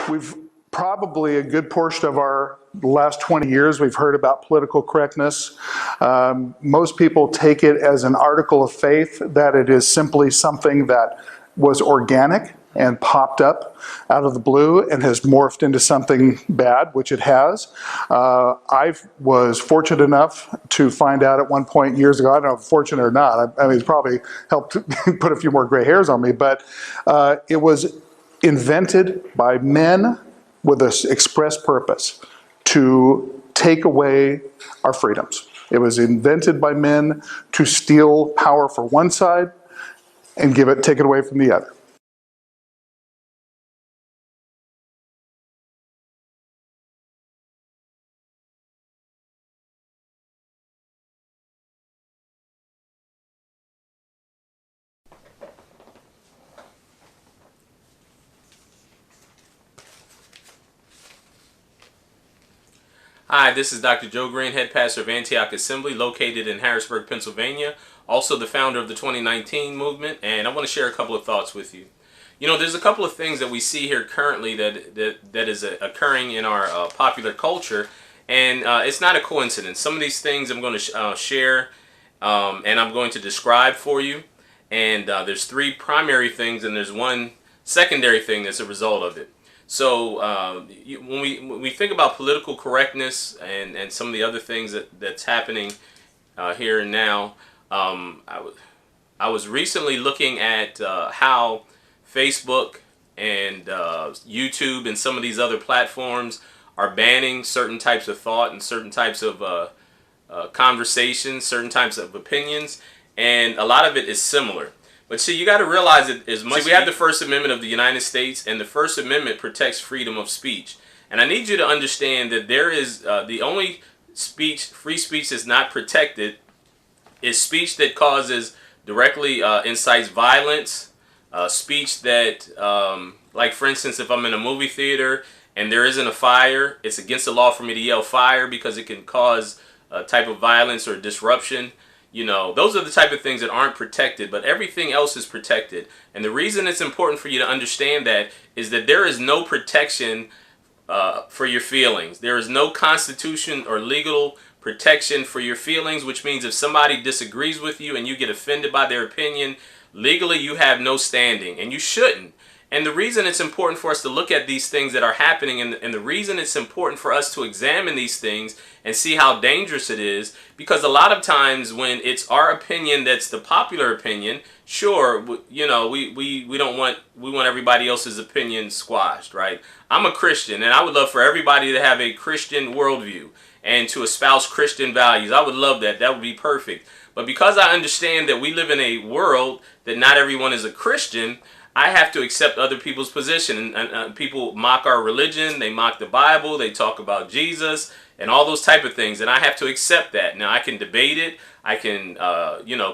We've probably a good portion of our last 20 years, we've heard about political correctness. Most people take it as an article of faith, that it is simply something that was organic and popped up out of the blue and has morphed into something bad, which it has. I was fortunate enough to find out at one point years ago, I don't know if fortunate or not, I mean, it's probably helped put a few more gray hairs on me, but it was invented by men with an express purpose to take away our freedoms. It was invented by men to steal power for one side and take it away from the other. Hi, this is Dr. Joe Green, head pastor of Antioch Assembly, located in Harrisburg, Pennsylvania, also the founder of the 2019 movement, and I want to share a couple of thoughts with you. You know, there's a couple of things that we see here currently that is occurring in our popular culture, and it's not a coincidence. Some of these things I'm going to share and I'm going to describe for you, and there's three primary things and there's one secondary thing that's a result of it. So when we think about political correctness and some of the other things that's happening here and now, I was recently looking at how Facebook and YouTube and some of these other platforms are banning certain types of thought and certain types of conversations, certain types of opinions, and a lot of it is similar. But see, you got to realize that as much we have the First Amendment of the United States, and the First Amendment protects freedom of speech. And I need you to understand that there is the only free speech that's not protected is speech that causes directly incites violence, speech that, like for instance, if I'm in a movie theater and there isn't a fire, it's against the law for me to yell fire because it can cause a type of violence or disruption. You know, those are the type of things that aren't protected, but everything else is protected. And the reason it's important for you to understand that is that there is no protection for your feelings. There is no constitution or legal protection for your feelings, which means if somebody disagrees with you and you get offended by their opinion, legally you have no standing, and you shouldn't. And the reason it's important for us to look at these things that are happening, and the reason it's important for us to examine these things and see how dangerous it is, because a lot of times when it's our opinion that's the popular opinion, sure, you know, we want everybody else's opinion squashed, right? I'm a Christian, and I would love for everybody to have a Christian worldview and to espouse Christian values. I would love that. That would be perfect. But because I understand that we live in a world that not everyone is a Christian, I have to accept other people's position, and people mock our religion, they mock the Bible, they talk about Jesus, and all those type of things, and I have to accept that. Now, I can debate it, I can,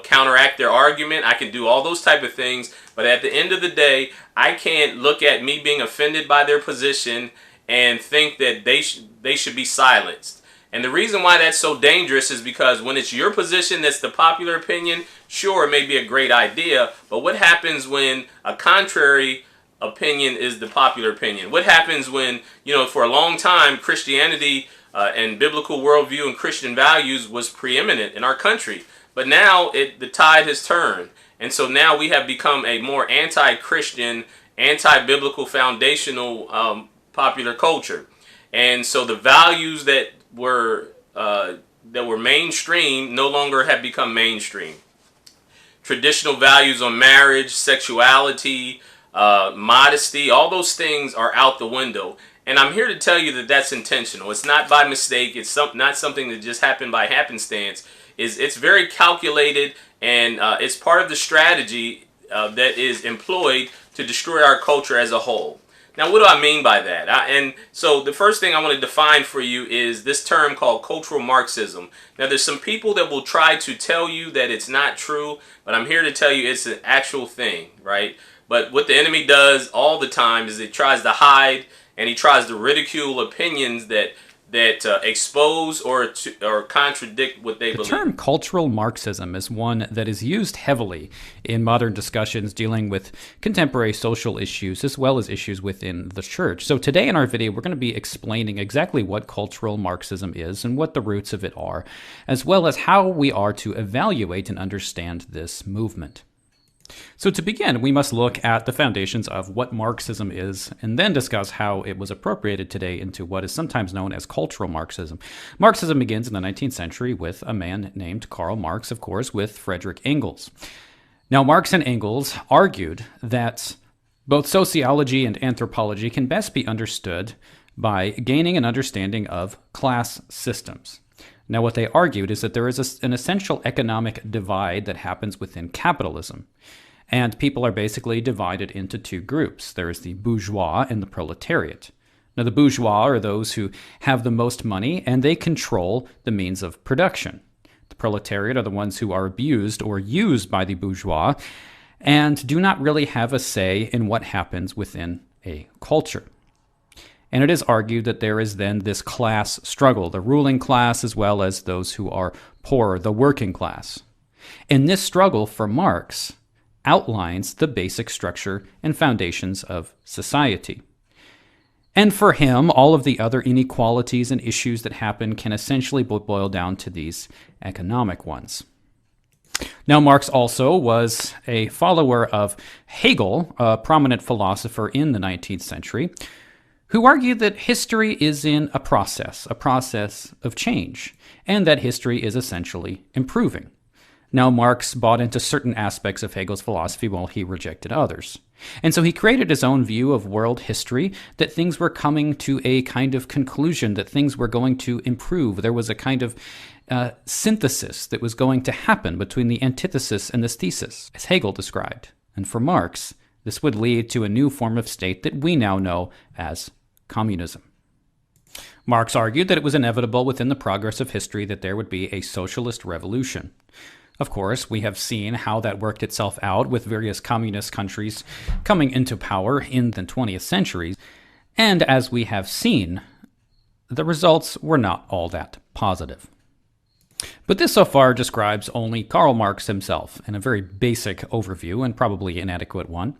counteract their argument, I can do all those type of things, but at the end of the day, I can't look at me being offended by their position and think that they should be silenced. And the reason why that's so dangerous is because when it's your position that's the popular opinion, sure, it may be a great idea, but what happens when a contrary opinion is the popular opinion? What happens when, for a long time, Christianity and biblical worldview and Christian values was preeminent in our country, but now the tide has turned, and so now we have become a more anti-Christian, anti-biblical, foundational popular culture. And so the values that were mainstream no longer have become mainstream. Traditional values on marriage, sexuality, modesty, all those things are out the window. And I'm here to tell you that that's intentional. It's not by mistake. It's not something that just happened by happenstance. It's very calculated, and it's part of the strategy that is employed to destroy our culture as a whole. Now, what do I mean by that? And so the first thing I want to define for you is this term called cultural Marxism. Now, there's some people that will try to tell you that it's not true, but I'm here to tell you it's an actual thing, right? But what the enemy does all the time is he tries to hide and he tries to ridicule opinions that that expose or contradict what they believe. The term cultural Marxism is one that is used heavily in modern discussions dealing with contemporary social issues as well as issues within the church. So today in our video, we're going to be explaining exactly what cultural Marxism is and what the roots of it are, as well as how we are to evaluate and understand this movement. So to begin, we must look at the foundations of what Marxism is and then discuss how it was appropriated today into what is sometimes known as cultural Marxism. Marxism begins in the 19th century with a man named Karl Marx, of course, with Friedrich Engels. Now, Marx and Engels argued that both sociology and anthropology can best be understood by gaining an understanding of class systems. Now, what they argued is that there is an essential economic divide that happens within capitalism. And people are basically divided into two groups. There is the bourgeois and the proletariat. Now, the bourgeois are those who have the most money, and they control the means of production. The proletariat are the ones who are abused or used by the bourgeois and do not really have a say in what happens within a culture. And it is argued that there is then this class struggle, the ruling class as well as those who are poor, the working class. And this struggle for Marx outlines the basic structure and foundations of society. And for him, all of the other inequalities and issues that happen can essentially boil down to these economic ones. Now, Marx also was a follower of Hegel, a prominent philosopher in the 19th century, who argued that history is in a process of change, and that history is essentially improving. Now, Marx bought into certain aspects of Hegel's philosophy while he rejected others. And so he created his own view of world history, that things were coming to a kind of conclusion, that things were going to improve. There was a kind of synthesis that was going to happen between the antithesis and the thesis, as Hegel described. And for Marx, this would lead to a new form of state that we now know as communism. Marx argued that it was inevitable within the progress of history that there would be a socialist revolution. Of course, we have seen how that worked itself out with various communist countries coming into power in the 20th century. And as we have seen, the results were not all that positive. But this so far describes only Karl Marx himself in a very basic overview and probably inadequate one.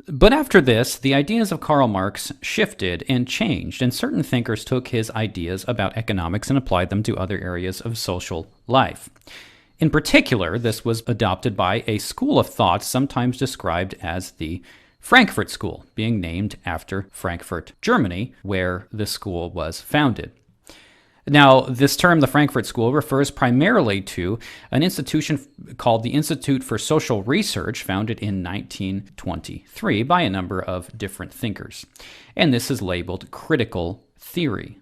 But after this, the ideas of Karl Marx shifted and changed, and certain thinkers took his ideas about economics and applied them to other areas of social life. In particular, this was adopted by a school of thought sometimes described as the Frankfurt School, being named after Frankfurt, Germany, where the school was founded. Now, this term, the Frankfurt School, refers primarily to an institution called the Institute for Social Research, founded in 1923 by a number of different thinkers. And this is labeled critical theory.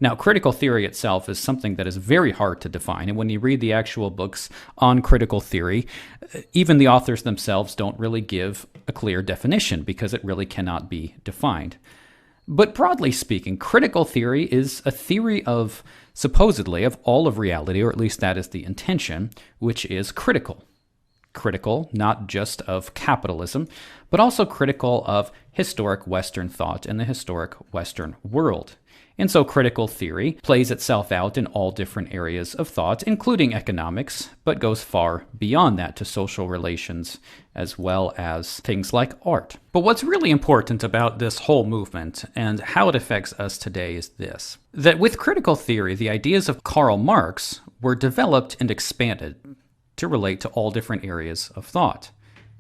Now, critical theory itself is something that is very hard to define, and when you read the actual books on critical theory, even the authors themselves don't really give a clear definition because it really cannot be defined. But broadly speaking, critical theory is a theory of, supposedly, of all of reality, or at least that is the intention, which is critical. Critical not just of capitalism, but also critical of historic Western thought and the historic Western world. And so critical theory plays itself out in all different areas of thought, including economics, but goes far beyond that to social relations as well as things like art. But what's really important about this whole movement and how it affects us today is this: that with critical theory, the ideas of Karl Marx were developed and expanded to relate to all different areas of thought.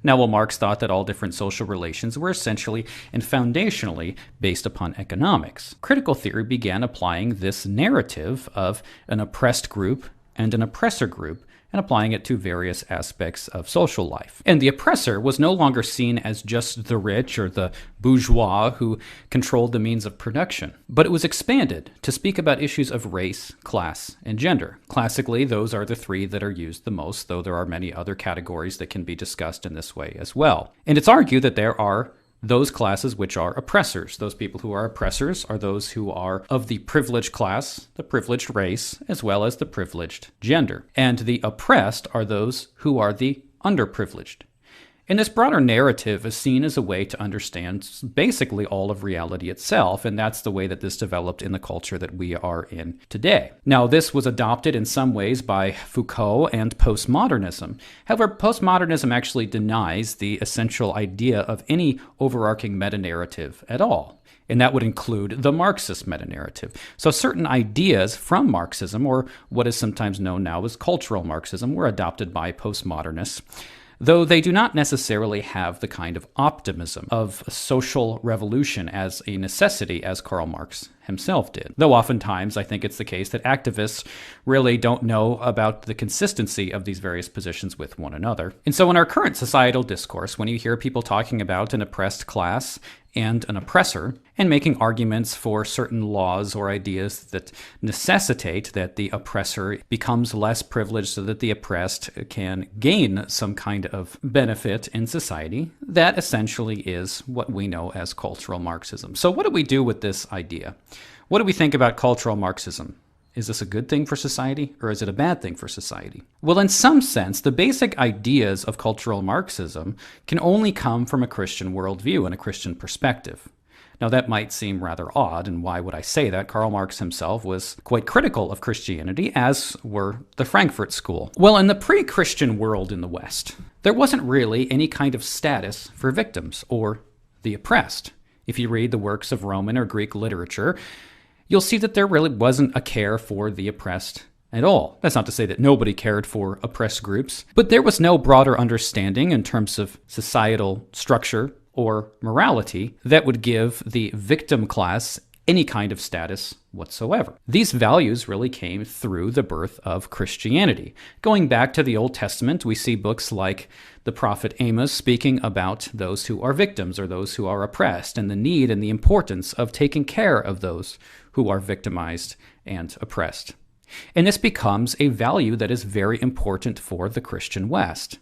Now, while Marx thought that all different social relations were essentially and foundationally based upon economics, critical theory began applying this narrative of an oppressed group and an oppressor group and applying it to various aspects of social life. And the oppressor was no longer seen as just the rich or the bourgeois who controlled the means of production, but it was expanded to speak about issues of race, class, and gender. Classically, those are the three that are used the most, though there are many other categories that can be discussed in this way as well. And it's argued that there are those classes which are oppressors. Those people who are oppressors are those who are of the privileged class, the privileged race, as well as the privileged gender. And the oppressed are those who are the underprivileged. And this broader narrative is seen as a way to understand basically all of reality itself, and that's the way that this developed in the culture that we are in today. Now, this was adopted in some ways by Foucault and postmodernism. However, postmodernism actually denies the essential idea of any overarching meta-narrative at all. And that would include the Marxist meta-narrative. So certain ideas from Marxism, or what is sometimes known now as cultural Marxism, were adopted by postmodernists, though they do not necessarily have the kind of optimism of social revolution as a necessity as Karl Marx himself did. Though oftentimes I think it's the case that activists really don't know about the consistency of these various positions with one another. And so in our current societal discourse, when you hear people talking about an oppressed class and an oppressor, and making arguments for certain laws or ideas that necessitate that the oppressor becomes less privileged so that the oppressed can gain some kind of benefit in society, that essentially is what we know as cultural Marxism. So what do we do with this idea? What do we think about cultural Marxism? Is this a good thing for society, or is it a bad thing for society? Well, in some sense, the basic ideas of cultural Marxism can only come from a Christian worldview and a Christian perspective. Now, that might seem rather odd, and why would I say that? Karl Marx himself was quite critical of Christianity, as were the Frankfurt School. Well, in the pre-Christian world in the West, there wasn't really any kind of status for victims or the oppressed. If you read the works of Roman or Greek literature, you'll see that there really wasn't a care for the oppressed at all. That's not to say that nobody cared for oppressed groups, but there was no broader understanding in terms of societal structure or morality that would give the victim class any kind of status whatsoever. These values really came through the birth of Christianity. Going back to the Old Testament, we see books like the prophet Amos speaking about those who are victims or those who are oppressed, and the need and the importance of taking care of those who are victimized and oppressed. And this becomes a value that is very important for the Christian West.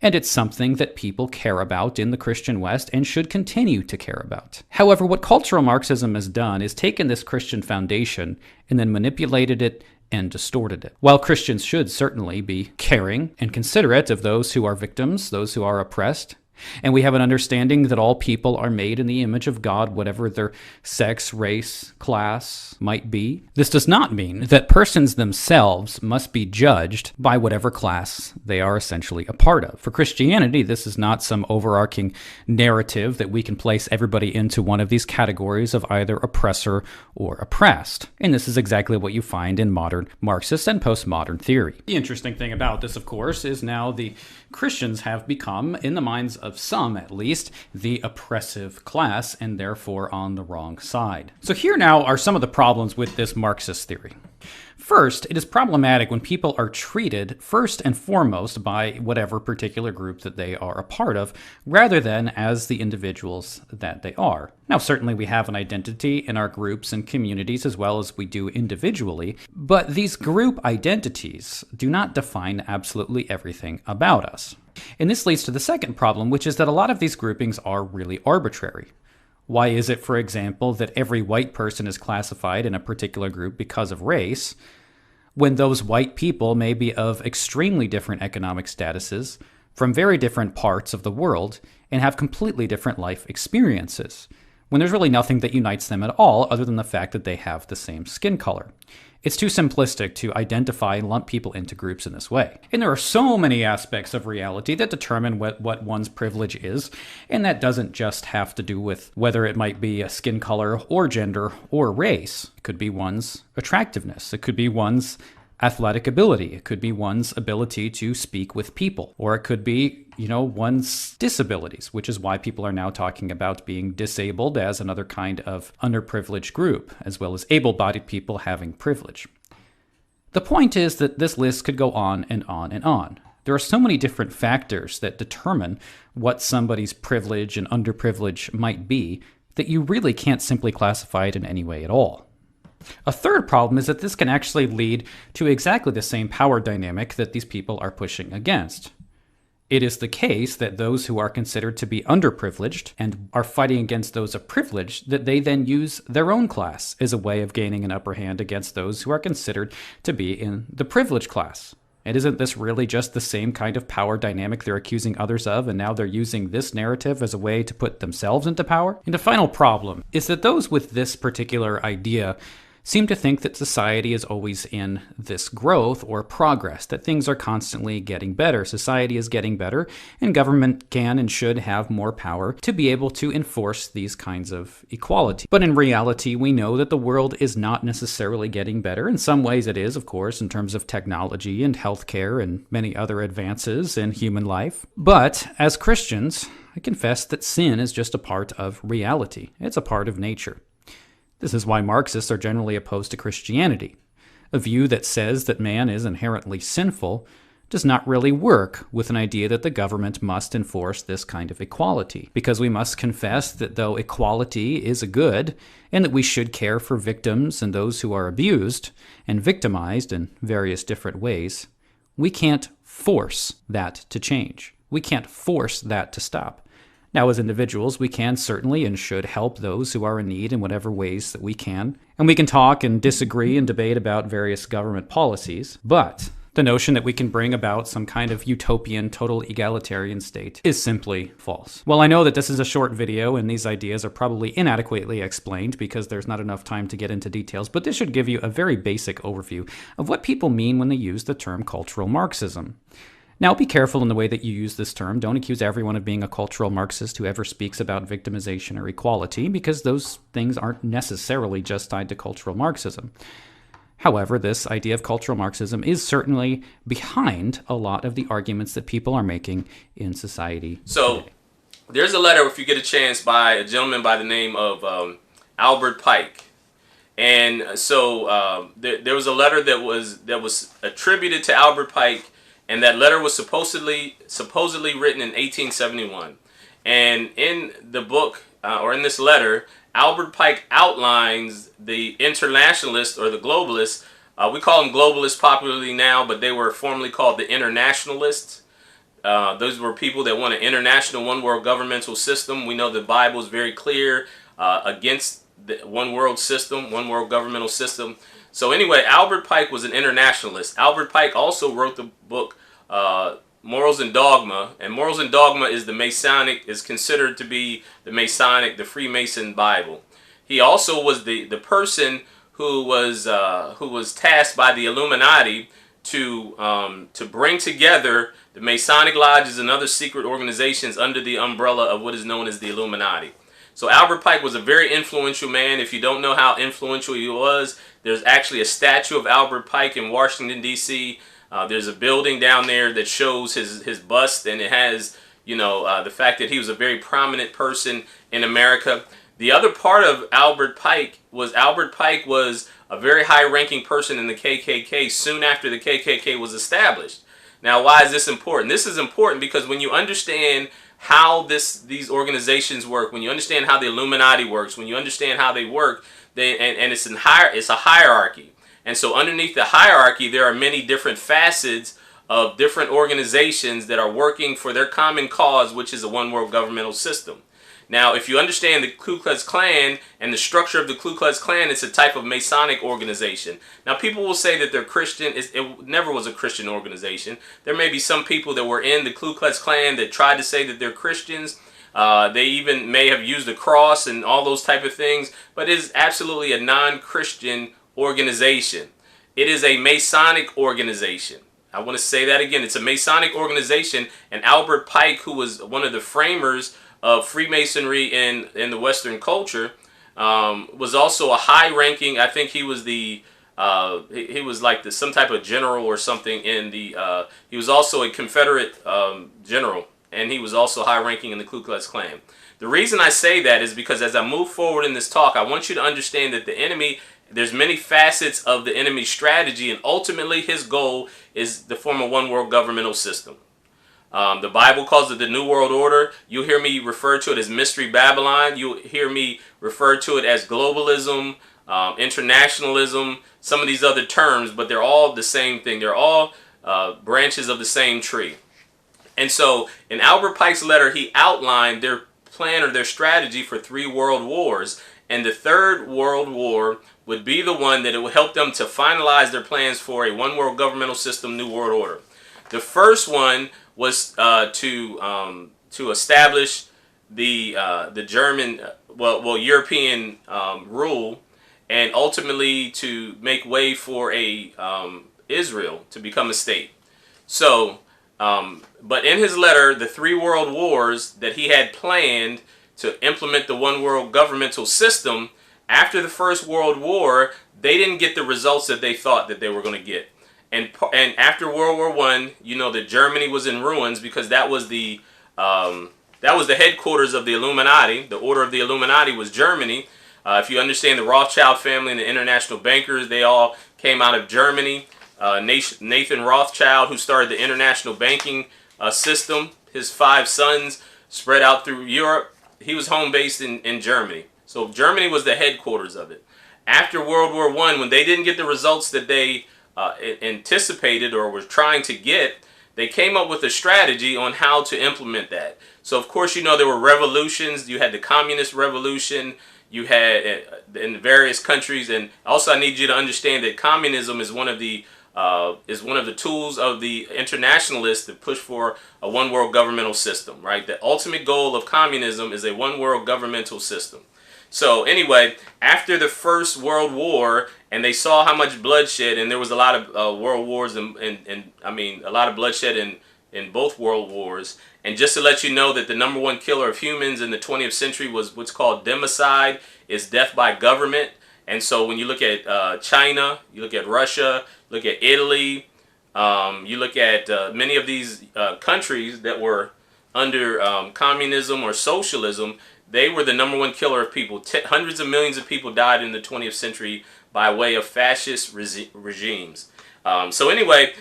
And it's something that people care about in the Christian West and should continue to care about. However, what cultural Marxism has done is taken this Christian foundation and then manipulated it and distorted it. While Christians should certainly be caring and considerate of those who are victims, those who are oppressed, and we have an understanding that all people are made in the image of God, whatever their sex, race, class might be. This does not mean that persons themselves must be judged by whatever class they are essentially a part of. For Christianity, this is not some overarching narrative that we can place everybody into one of these categories of either oppressor or oppressed. And this is exactly what you find in modern Marxist and postmodern theory. The interesting thing about this, of course, is now the Christians have become, in the minds of some at least, the oppressive class, and therefore on the wrong side. So here now are some of the problems with this Marxist theory. First, it is problematic when people are treated first and foremost by whatever particular group that they are a part of, rather than as the individuals that they are. Now, certainly we have an identity in our groups and communities as well as we do individually, but these group identities do not define absolutely everything about us. And this leads to the second problem, which is that a lot of these groupings are really arbitrary. Why is it, for example, that every white person is classified in a particular group because of race, when those white people may be of extremely different economic statuses from very different parts of the world and have completely different life experiences, when there's really nothing that unites them at all other than the fact that they have the same skin color? It's too simplistic to identify and lump people into groups in this way. And there are so many aspects of reality that determine what one's privilege is, and that doesn't just have to do with whether it might be a skin color or gender or race. It could be one's attractiveness. It could be one's athletic ability. It could be one's ability to speak with people. Or it could be, one's disabilities, which is why people are now talking about being disabled as another kind of underprivileged group, as well as able-bodied people having privilege. The point is that this list could go on and on and on. There are so many different factors that determine what somebody's privilege and underprivilege might be that you really can't simply classify it in any way at all. A third problem is that this can actually lead to exactly the same power dynamic that these people are pushing against. It is the case that those who are considered to be underprivileged and are fighting against those of privilege, that they then use their own class as a way of gaining an upper hand against those who are considered to be in the privileged class. And isn't this really just the same kind of power dynamic they're accusing others of, and now they're using this narrative as a way to put themselves into power? And the final problem is that those with this particular idea seem to think that society is always in this growth or progress, that things are constantly getting better. Society is getting better, and government can and should have more power to be able to enforce these kinds of equality. But in reality, we know that the world is not necessarily getting better. In some ways it is, of course, in terms of technology and healthcare and many other advances in human life. But as Christians, I confess that sin is just a part of reality. It's a part of nature. This is why Marxists are generally opposed to Christianity. A view that says that man is inherently sinful does not really work with an idea that the government must enforce this kind of equality, because we must confess that though equality is a good, and that we should care for victims and those who are abused and victimized in various different ways, we can't force that to change. We can't force that to stop. Now, as individuals, we can certainly and should help those who are in need in whatever ways that we can. And we can talk and disagree and debate about various government policies. But the notion that we can bring about some kind of utopian, total egalitarian state is simply false. Well, I know that this is a short video and these ideas are probably inadequately explained because there's not enough time to get into details, but this should give you a very basic overview of what people mean when they use the term cultural Marxism. Now, be careful in the way that you use this term. Don't accuse everyone of being a cultural Marxist who ever speaks about victimization or equality, because those things aren't necessarily just tied to cultural Marxism. However, this idea of cultural Marxism is certainly behind a lot of the arguments that people are making in society So, today. there's a letter, if you get a chance, by a gentleman by the name of Albert Pike. And so there was a letter that was attributed to Albert Pike, and that letter was supposedly written in 1871. And in the book, or in this letter, Albert Pike outlines the internationalists or the globalists. We call them globalists popularly now, but they were formerly called the internationalists. Those were people that want an international one world governmental system. We know the Bible is very clear against the one world system, one world governmental system. So anyway, Albert Pike was an internationalist. Albert Pike also wrote the book Morals and Dogma, and Morals and Dogma is considered to be the Freemason Bible. He also was the person who was tasked by the Illuminati to bring together the Masonic lodges and other secret organizations under the umbrella of what is known as the Illuminati. So Albert Pike was a very influential man. If you don't know how influential he was, there's actually a statue of Albert Pike in Washington, D.C. There's a building down there that shows his bust, and it has, the fact that he was a very prominent person in America. The other part of Albert Pike was a very high-ranking person in the KKK soon after the KKK was established. Now, why is this important? This is important because when you understand how these organizations work, when you understand how the Illuminati works, when you understand how they work, it's a hierarchy. And so underneath the hierarchy, there are many different facets of different organizations that are working for their common cause, which is a one world governmental system. Now, if you understand the Ku Klux Klan and the structure of the Ku Klux Klan, it's a type of Masonic organization. Now, people will say that they're Christian. It never was a Christian organization. There may be some people that were in the Ku Klux Klan that tried to say that they're Christians. They even may have used a cross and all those type of things, but it is absolutely a non-Christian organization. It is a Masonic organization. I want to say that again. It's a Masonic organization, and Albert Pike, who was one of the framers of Freemasonry in the Western culture, was also a high-ranking. I think he was he was like some type of general or something in the. He was also a Confederate general, and he was also high-ranking in the Ku Klux Klan. The reason I say that is because as I move forward in this talk, I want you to understand that the enemy. There's many facets of the enemy's strategy, and ultimately his goal is to form a one world governmental system. The Bible calls it the New World Order. You'll hear me refer to it as Mystery Babylon. You'll hear me refer to it as globalism, internationalism, some of these other terms, but they're all the same thing. They're all branches of the same tree. And so in Albert Pike's letter, he outlined their plan or their strategy for 3 world wars. and the Third World War would be the one that it would help them to finalize their plans for a one world governmental system, new world order. The first one was to establish the German, European rule, and ultimately to make way for a Israel to become a state. So, but in his letter, the 3 world wars that he had planned to implement the one world governmental system, after the First World War, they didn't get the results that they thought that they were going to get. And after World War I, you know that Germany was in ruins because that was the headquarters of the Illuminati. The order of the Illuminati was Germany. If you understand the Rothschild family and the international bankers, they all came out of Germany. Nathan Rothschild, who started the international banking system, his 5 sons spread out through Europe. He was home based in Germany. So Germany was the headquarters of it. After World War I, when they didn't get the results that they anticipated or were trying to get, they came up with a strategy on how to implement that. So of course, you know, there were revolutions. You had the communist revolution. You had in various countries, and also I need you to understand that communism is one of the tools of the internationalists to push for a one world governmental system, right? The ultimate goal of communism is a one world governmental system. So anyway, after the First World War, and they saw how much bloodshed, and there was a lot of world wars, and I mean a lot of bloodshed in both world wars. And just to let you know that the #1 killer of humans in the 20th century was what's called democide, is death by government. And so when you look at China, you look at Russia, look at Italy, you look at many of these countries that were under communism or socialism, they were the #1 killer of people. Hundreds of millions of people died in the 20th century by way of fascist regimes. So anyway,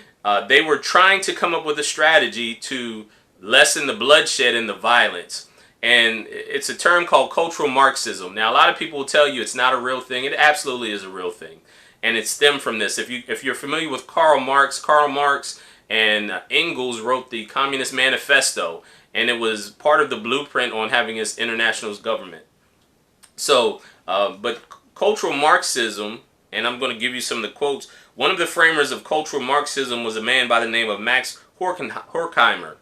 they were trying to come up with a strategy to lessen the bloodshed and the violence. And it's a term called cultural Marxism. Now, a lot of people will tell you it's not a real thing. It absolutely is a real thing. And it stemmed from this. If you're familiar with Karl Marx and Engels wrote the Communist Manifesto. And it was part of the blueprint on having this international government. So, but cultural Marxism, and I'm going to give you some of the quotes. One of the framers of cultural Marxism was a man by the name of Max Horkheimer.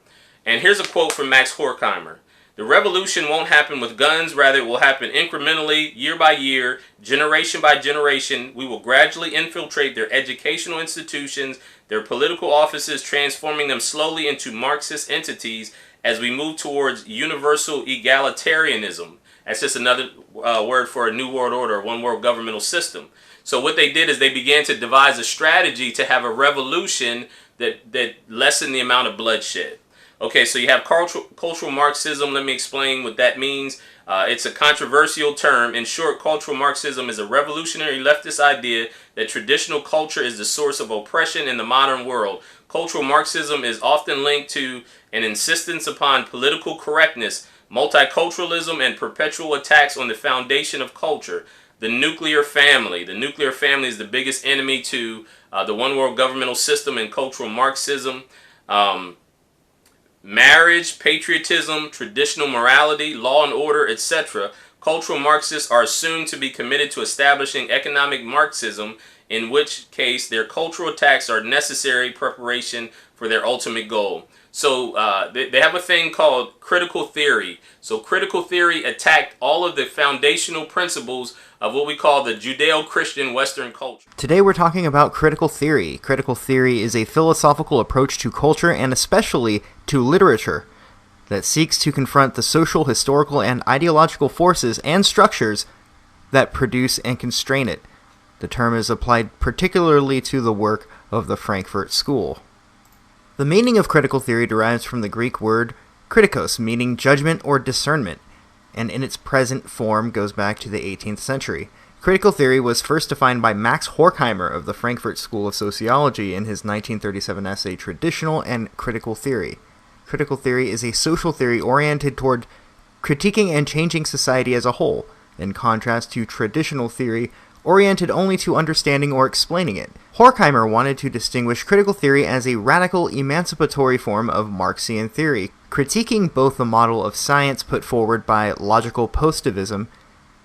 And here's a quote from Max Horkheimer. "The revolution won't happen with guns, rather it will happen incrementally, year by year, generation by generation. We will gradually infiltrate their educational institutions, their political offices, transforming them slowly into Marxist entities as we move towards universal egalitarianism." That's just another word for a new world order, one world governmental system. So what they did is they began to devise a strategy to have a revolution that lessened the amount of bloodshed. Okay, so you have cultural Marxism. Let me explain what that means. It's a controversial term. In short, cultural Marxism is a revolutionary leftist idea that traditional culture is the source of oppression in the modern world. Cultural Marxism is often linked to an insistence upon political correctness, multiculturalism, and perpetual attacks on the foundation of culture. The nuclear family. The nuclear family is the biggest enemy to the one world governmental system in cultural Marxism. Marriage, patriotism, traditional morality, law and order, etc. Cultural Marxists are assumed to be committed to establishing economic Marxism, in which case their cultural attacks are necessary preparation for their ultimate goal. So they have a thing called critical theory. So critical theory attacked all of the foundational principles of what we call the Judeo-Christian Western culture. Today we're talking about critical theory. Critical theory is a philosophical approach to culture and especially to literature that seeks to confront the social, historical, and ideological forces and structures that produce and constrain it. The term is applied particularly to the work of the Frankfurt School. The meaning of critical theory derives from the Greek word kritikos, meaning judgment or discernment, and in its present form goes back to the 18th century. Critical theory was first defined by Max Horkheimer of the Frankfurt School of Sociology in his 1937 essay Traditional and Critical Theory. Critical theory is a social theory oriented toward critiquing and changing society as a whole, in contrast to traditional theory oriented only to understanding or explaining it. Horkheimer wanted to distinguish critical theory as a radical emancipatory form of Marxian theory, critiquing both the model of science put forward by logical positivism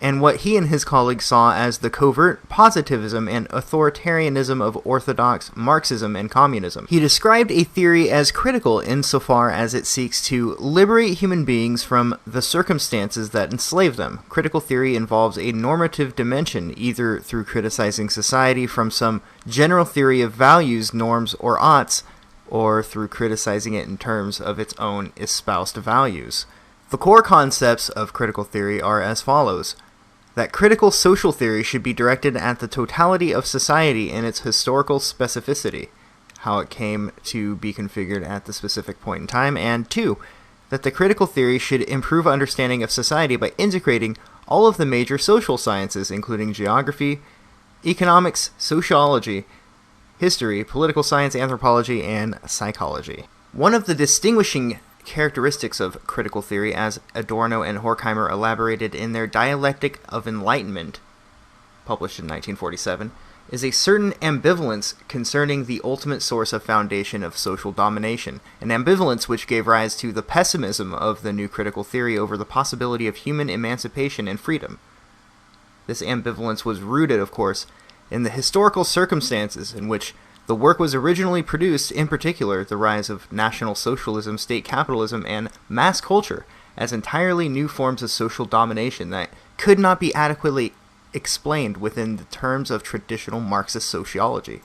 and what he and his colleagues saw as the covert positivism and authoritarianism of orthodox Marxism and communism. He described a theory as critical insofar as it seeks to liberate human beings from the circumstances that enslave them. Critical theory involves a normative dimension, either through criticizing society from some general theory of values, norms, or oughts, or through criticizing it in terms of its own espoused values. The core concepts of critical theory are as follows: that critical social theory should be directed at the totality of society and its historical specificity, how it came to be configured at the specific point in time, and 2, that the critical theory should improve understanding of society by integrating all of the major social sciences, including geography, economics, sociology, history, political science, anthropology, and psychology. One of the distinguishing characteristics of critical theory, as Adorno and Horkheimer elaborated in their Dialectic of Enlightenment, published in 1947, is a certain ambivalence concerning the ultimate source of foundation of social domination, an ambivalence which gave rise to the pessimism of the new critical theory over the possibility of human emancipation and freedom. This ambivalence was rooted, of course, in the historical circumstances in which the work was originally produced, in particular the rise of National Socialism, state capitalism, and mass culture as entirely new forms of social domination that could not be adequately explained within the terms of traditional Marxist sociology.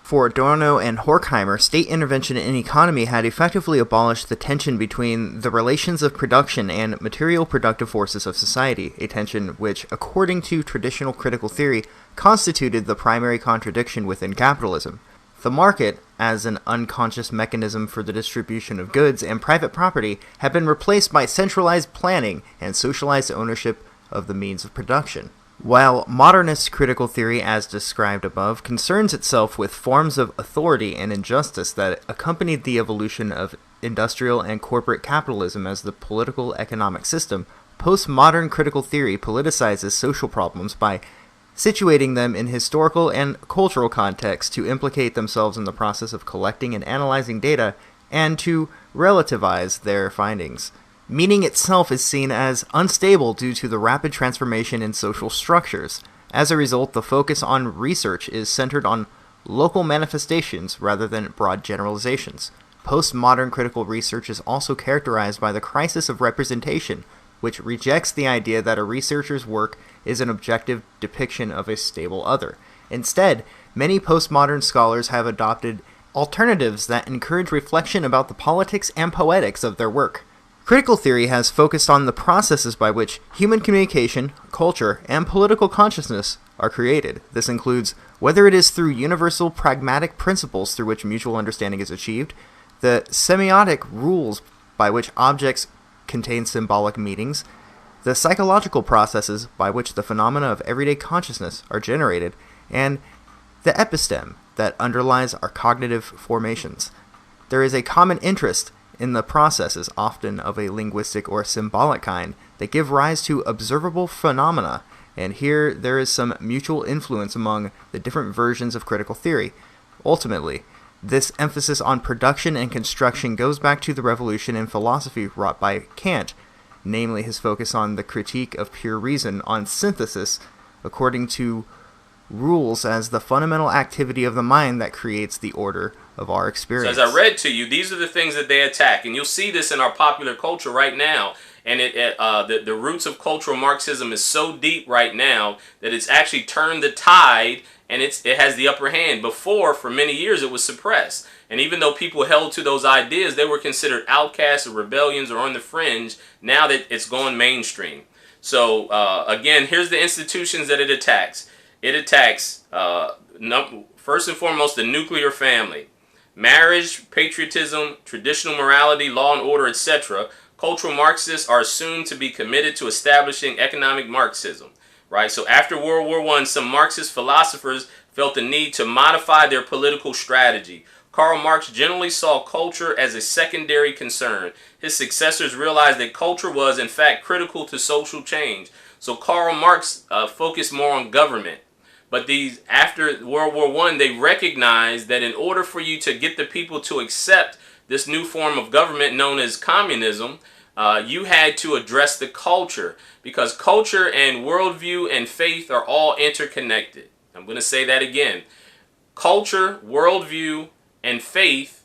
For Adorno and Horkheimer, state intervention in economy had effectively abolished the tension between the relations of production and material productive forces of society, a tension which, according to traditional critical theory, constituted the primary contradiction within capitalism. The market, as an unconscious mechanism for the distribution of goods and private property, had been replaced by centralized planning and socialized ownership of the means of production. While modernist critical theory, as described above, concerns itself with forms of authority and injustice that accompanied the evolution of industrial and corporate capitalism as the political economic system, postmodern critical theory politicizes social problems by situating them in historical and cultural context to implicate themselves in the process of collecting and analyzing data and to relativize their findings. Meaning itself is seen as unstable due to the rapid transformation in social structures. As a result, the focus on research is centered on local manifestations rather than broad generalizations. Postmodern critical research is also characterized by the crisis of representation, which rejects the idea that a researcher's work is an objective depiction of a stable other. Instead, many postmodern scholars have adopted alternatives that encourage reflection about the politics and poetics of their work. Critical theory has focused on the processes by which human communication, culture, and political consciousness are created. This includes whether it is through universal pragmatic principles through which mutual understanding is achieved, the semiotic rules by which objects contain symbolic meanings, the psychological processes by which the phenomena of everyday consciousness are generated, and the episteme that underlies our cognitive formations. There is a common interest in the processes, often of a linguistic or symbolic kind, that give rise to observable phenomena, and here there is some mutual influence among the different versions of critical theory. Ultimately, this emphasis on production and construction goes back to the revolution in philosophy wrought by Kant, namely his focus on the critique of pure reason, on synthesis, according to rules as the fundamental activity of the mind that creates the order of our experience. So as I read to you, these are the things that they attack, and you'll see this in our popular culture right now. And the roots of cultural Marxism is so deep right now that it's actually turned the tide, and it has the upper hand. Before, for many years, it was suppressed. And even though people held to those ideas, they were considered outcasts or rebellions or on the fringe. Now that it's gone mainstream. So again, here's the institutions that it attacks. It attacks, first and foremost, the nuclear family. Marriage, patriotism, traditional morality, law and order, etc. Cultural Marxists are assumed to be committed to establishing economic Marxism. Right? So after World War I, some Marxist philosophers felt the need to modify their political strategy. Karl Marx generally saw culture as a secondary concern. His successors realized that culture was, in fact, critical to social change. So Karl Marx focused more on government. But after World War I, they recognized that in order for you to get the people to accept this new form of government known as communism, you had to address the culture, because culture and worldview and faith are all interconnected. I'm going to say that again. Culture, worldview, and faith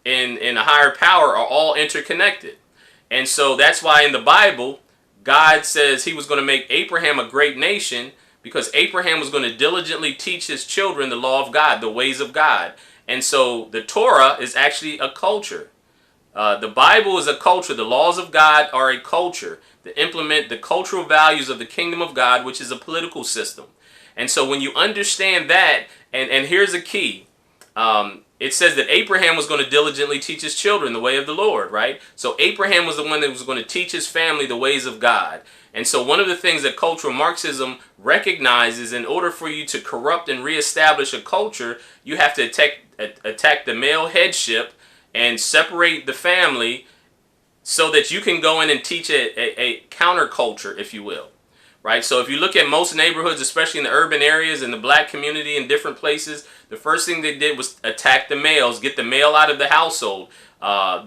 in a higher power are all interconnected. And so that's why in the Bible, God says he was going to make Abraham a great nation, because Abraham was going to diligently teach his children the law of God, the ways of God. And so the Torah is actually a culture. The Bible is a culture. The laws of God are a culture that implement the cultural values of the kingdom of God, which is a political system. And so when you understand that, and here's a key. It says that Abraham was going to diligently teach his children the way of the Lord, right? So Abraham was the one that was going to teach his family the ways of God. And so one of the things that cultural Marxism recognizes, in order for you to corrupt and reestablish a culture, you have to attack the male headship and separate the family so that you can go in and teach a counterculture, if you will. Right? So if you look at most neighborhoods, especially in the urban areas, in the black community, in different places, the first thing they did was attack the males, get the male out of the household.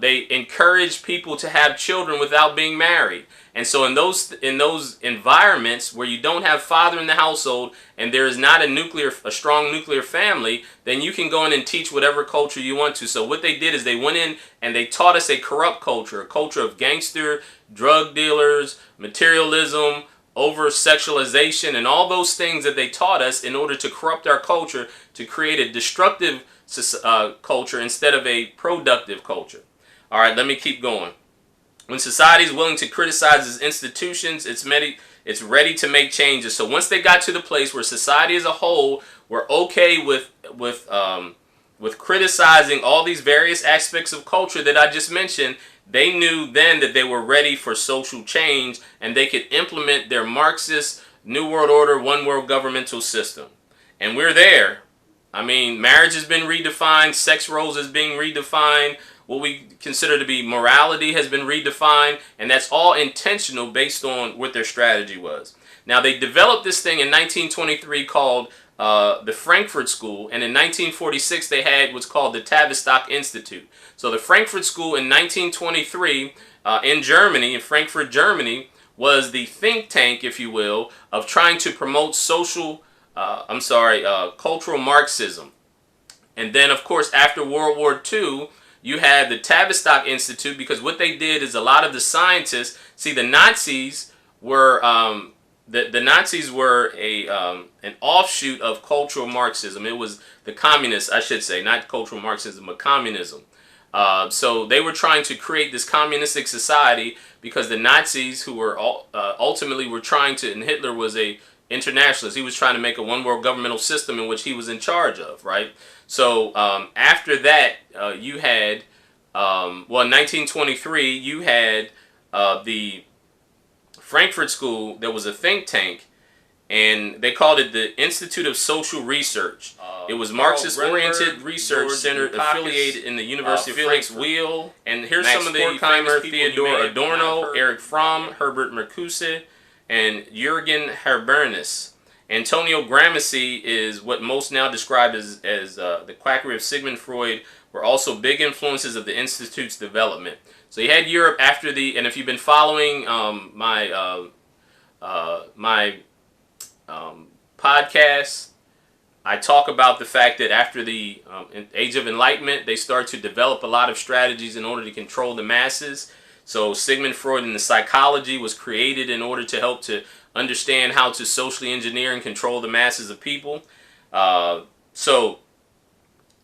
They encouraged people to have children without being married. And so in those environments where you don't have father in the household and there is not a strong nuclear family, then you can go in and teach whatever culture you want to. So what they did is they went in and they taught us a corrupt culture, a culture of gangster, drug dealers, materialism, over-sexualization, and all those things that they taught us in order to corrupt our culture, to create a destructive culture instead of a productive culture. All right, let me keep going. When society is willing to criticize its institutions, it's ready to make changes. So once they got to the place where society as a whole were okay with criticizing all these various aspects of culture that I just mentioned, they knew then that they were ready for social change, and they could implement their Marxist New World Order, one world governmental system. And we're there. I mean, marriage has been redefined, sex roles is being redefined, what we consider to be morality has been redefined, and that's all intentional based on what their strategy was. Now, they developed this thing in 1923 called the Frankfurt School, and in 1946 they had what's called the Tavistock Institute. So the Frankfurt School in 1923 in Germany, in Frankfurt, Germany, was the think tank, if you will, of trying to promote cultural Marxism. And then, of course, after World War II, you had the Tavistock Institute, because what they did is a lot of the scientists, see, the Nazis were the Nazis were an offshoot of cultural Marxism. It was the communists, I should say, not cultural Marxism, but communism. So they were trying to create this communistic society because the Nazis, who were ultimately were trying to, and Hitler was a internationalist. He was trying to make a one world governmental system in which he was in charge of, right? So after that, you had, in 1923, you had the Frankfurt School. There was a think tank, and they called it the Institute of Social Research. It was Marxist-oriented research center affiliated in the University of Felix Wheel. And here's some of the famous people: Theodor Adorno, Erich Fromm, Herbert Marcuse, and Jürgen Habermas. Antonio Gramsci is what most now describe as the quackery of Sigmund Freud, were also big influences of the Institute's development. So you had Europe after and if you've been following my podcast, I talk about the fact that after the Age of Enlightenment, they started to develop a lot of strategies in order to control the masses. So Sigmund Freud and the psychology was created in order to help to understand how to socially engineer and control the masses of people. So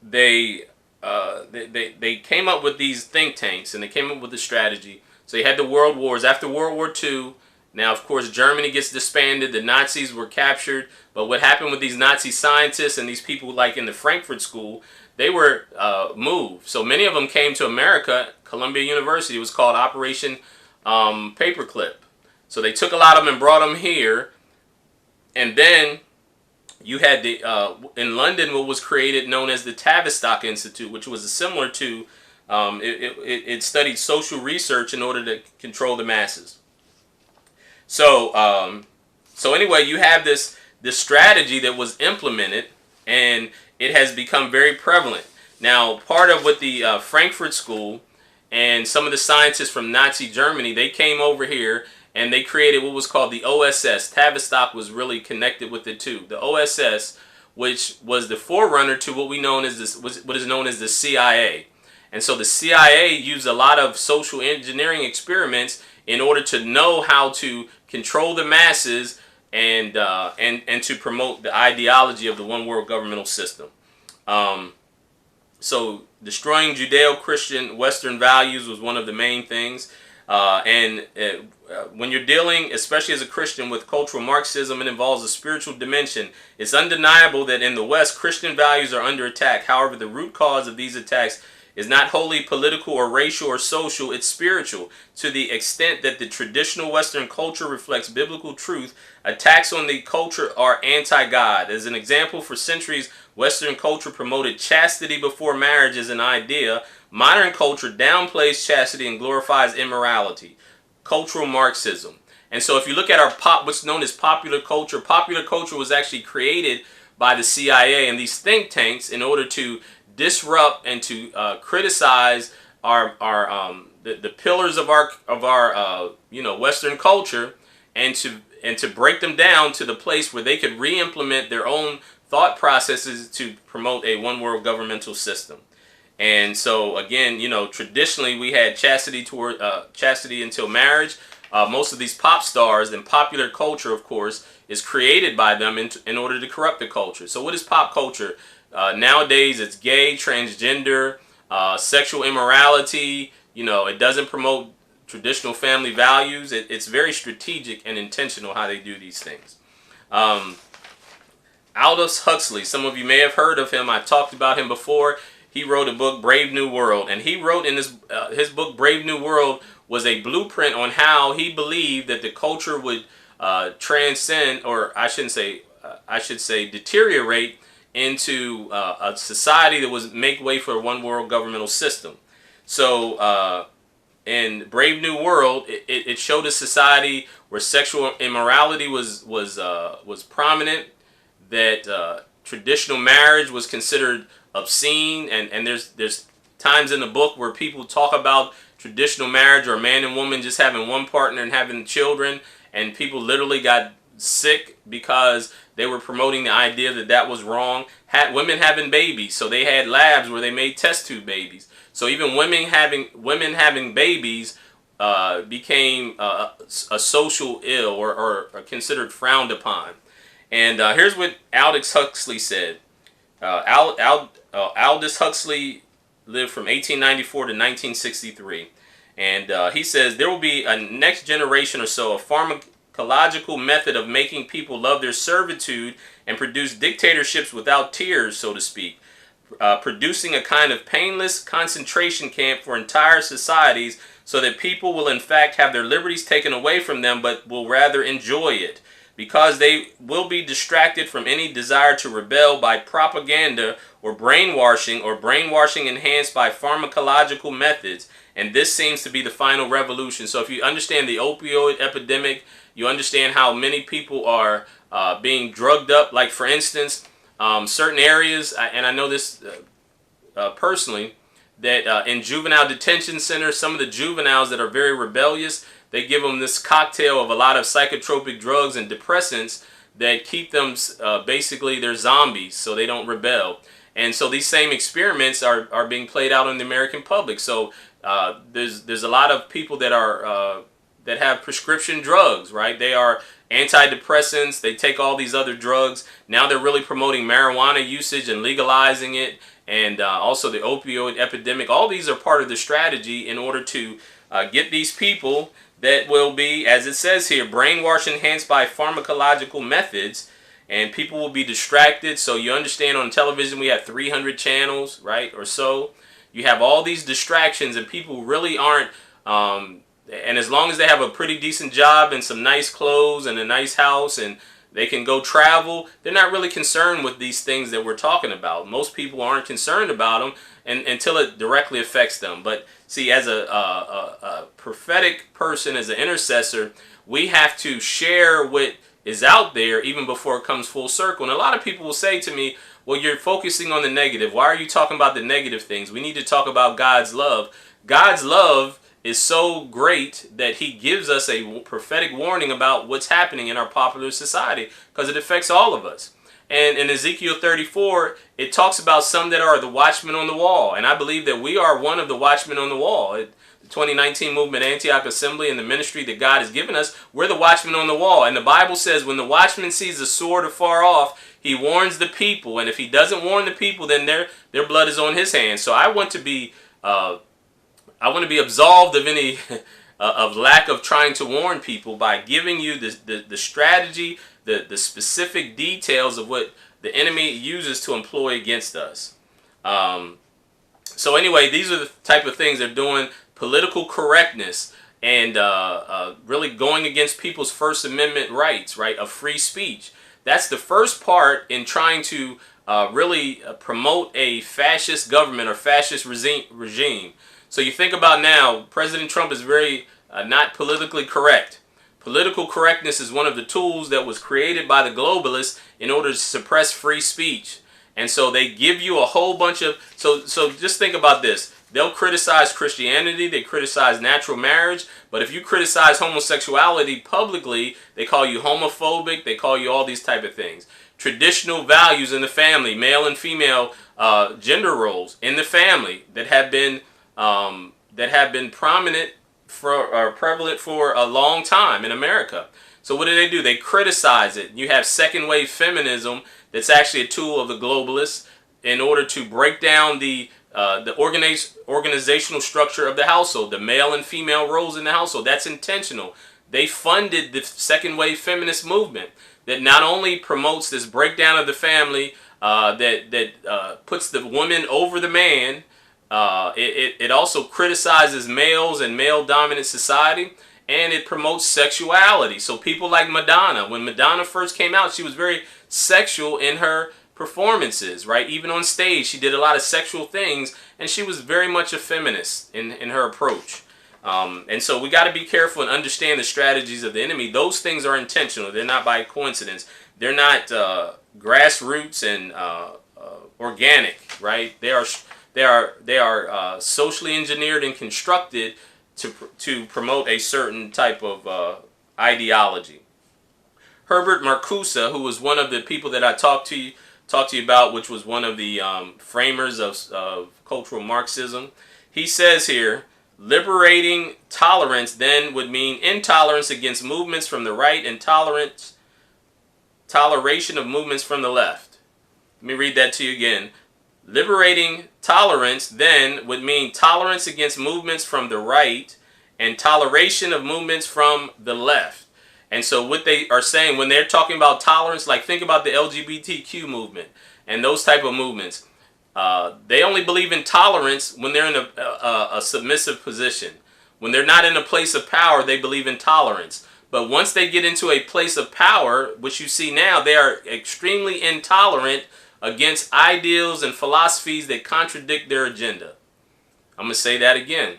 they came up with these think tanks, and they came up with the strategy. So you had the world wars. After World War II, now, of course, Germany gets disbanded. The Nazis were captured. But what happened with these Nazi scientists and these people like in the Frankfurt School, they were moved. So many of them came to America. Columbia University was called Operation Paperclip. So they took a lot of them and brought them here. And then you had in London what was created known as the Tavistock Institute, which was similar to, it studied social research in order to control the masses. So anyway, you have this strategy that was implemented, and it has become very prevalent. Now, part of what the Frankfurt School and some of the scientists from Nazi Germany, they came over here and they created what was called the OSS. Tavistock was really connected with it too. The OSS, which was the forerunner to what what is known as the CIA. And so the CIA used a lot of social engineering experiments in order to know how to control the masses and to promote the ideology of the one world governmental system. So destroying Judeo-Christian Western values was one of the main things. When you're dealing, especially as a Christian, with cultural Marxism, it involves a spiritual dimension. It's undeniable that in the West, Christian values are under attack. However, the root cause of these attacks is not wholly political or racial or social, it's spiritual. To the extent that the traditional Western culture reflects biblical truth, attacks on the culture are anti-God. As an example, for centuries, Western culture promoted chastity before marriage as an idea. Modern culture downplays chastity and glorifies immorality. Cultural Marxism. And so if you look at what's known as popular culture was actually created by the CIA and these think tanks in order to disrupt and to criticize the pillars of our Western culture, and to break them down to the place where they could re-implement their own thought processes to promote a one world governmental system. And so again, traditionally we had chastity until marriage. Most of these pop stars and popular culture, of course, is created by them in order to corrupt the culture. So what is pop culture? Nowadays it's gay, transgender, sexual immorality. It doesn't promote traditional family values. It's very strategic and intentional how they do these things. Aldous Huxley, some of you may have heard of him. I've talked about him before. He wrote a book, Brave New World, and he wrote in his book, Brave New World, was a blueprint on how he believed that the culture would transcend, or I should say deteriorate into a society that was make way for a one world governmental system. So in Brave New World, it showed a society where sexual immorality was prominent, that traditional marriage was considered obscene, and there's times in the book where people talk about traditional marriage or a man and woman just having one partner and having children, and people literally got sick because they were promoting the idea that was wrong. Women having babies, so they had labs where they made test tube babies. So even women having babies became a social ill or considered frowned upon. And here's what Aldous Huxley said. Aldous Huxley lived from 1894 to 1963. And he says there will be a next generation or so of pharmacological method of making people love their servitude and produce dictatorships without tears, so to speak. Producing a kind of painless concentration camp for entire societies so that people will in fact have their liberties taken away from them but will rather enjoy it, because they will be distracted from any desire to rebel by propaganda or brainwashing enhanced by pharmacological methods. And this seems to be the final revolution. So if you understand the opioid epidemic, you understand how many people are being drugged up. Like for instance, certain areas, and I know this personally, that in juvenile detention centers, some of the juveniles that are very rebellious, they give them this cocktail of a lot of psychotropic drugs and depressants that keep them, basically they're zombies, so they don't rebel. And so these same experiments are being played out in the American public. So there's a lot of people that are that have prescription drugs, right? They are antidepressants. They take all these other drugs. Now they're really promoting marijuana usage and legalizing it, and also the opioid epidemic. All these are part of the strategy in order to get these people that will be, as it says here, brainwashed enhanced by pharmacological methods, and people will be distracted. So you understand, on television we have 300 channels, right, or so. You have all these distractions, and people really aren't, and as long as they have a pretty decent job and some nice clothes and a nice house and they can go travel, they're not really concerned with these things that we're talking about. Most people aren't concerned about them until it directly affects them. But see, as a prophetic person, as an intercessor, we have to share what is out there even before it comes full circle. And a lot of people will say to me, well, you're focusing on the negative. Why are you talking about the negative things? We need to talk about God's love. God's love is so great that he gives us a prophetic warning about what's happening in our popular society, because it affects all of us. And in Ezekiel 34, it talks about some that are the watchmen on the wall. And I believe that we are one of the watchmen on the wall. The 2019 movement, Antioch Assembly, and the ministry that God has given us, we're the watchmen on the wall. And the Bible says when the watchman sees the sword afar off, he warns the people. And if he doesn't warn the people, then their blood is on his hands. So I want to be absolved of any of lack of trying to warn people by giving you the strategy, the specific details of what the enemy uses to employ against us. So anyway, these are the type of things they're doing. Political correctness and really going against people's First Amendment rights, right, of free speech. That's the first part in trying to really promote a fascist government or fascist regime. So you think about now, President Trump is very not politically correct. Political correctness is one of the tools that was created by the globalists in order to suppress free speech. And so they give you a whole bunch of, so just think about this. They'll criticize Christianity, they criticize natural marriage, but if you criticize homosexuality publicly, they call you homophobic, they call you all these type of things. Traditional values in the family, male and female gender roles in the family that have been prominent or prevalent for a long time in America. So what do? They criticize it. You have second wave feminism that's actually a tool of the globalists in order to break down the organizational structure of the household, the male and female roles in the household. That's intentional. They funded the second wave feminist movement that not only promotes this breakdown of the family, that puts the woman over the man. It also criticizes males and male-dominant society, and it promotes sexuality. So people like Madonna, when Madonna first came out, she was very sexual in her performances, right? Even on stage, she did a lot of sexual things, and she was very much a feminist in her approach. And so we got to be careful and understand the strategies of the enemy. Those things are intentional. They're not by coincidence. They're not grassroots and organic, right? They are socially engineered and constructed to promote a certain type of ideology. Herbert Marcuse, who was one of the people that I talked to you about, which was one of the framers of cultural Marxism, he says here, liberating tolerance then would mean intolerance against movements from the right and toleration of movements from the left. Let me read that to you again. Liberating tolerance then would mean tolerance against movements from the right and toleration of movements from the left. And so what they are saying when they're talking about tolerance, like think about the LGBTQ movement and those type of movements. They only believe in tolerance when they're in a submissive position. When they're not in a place of power, they believe in tolerance. But once they get into a place of power, which you see now, they are extremely intolerant against ideals and philosophies that contradict their agenda. I'm going to say that again.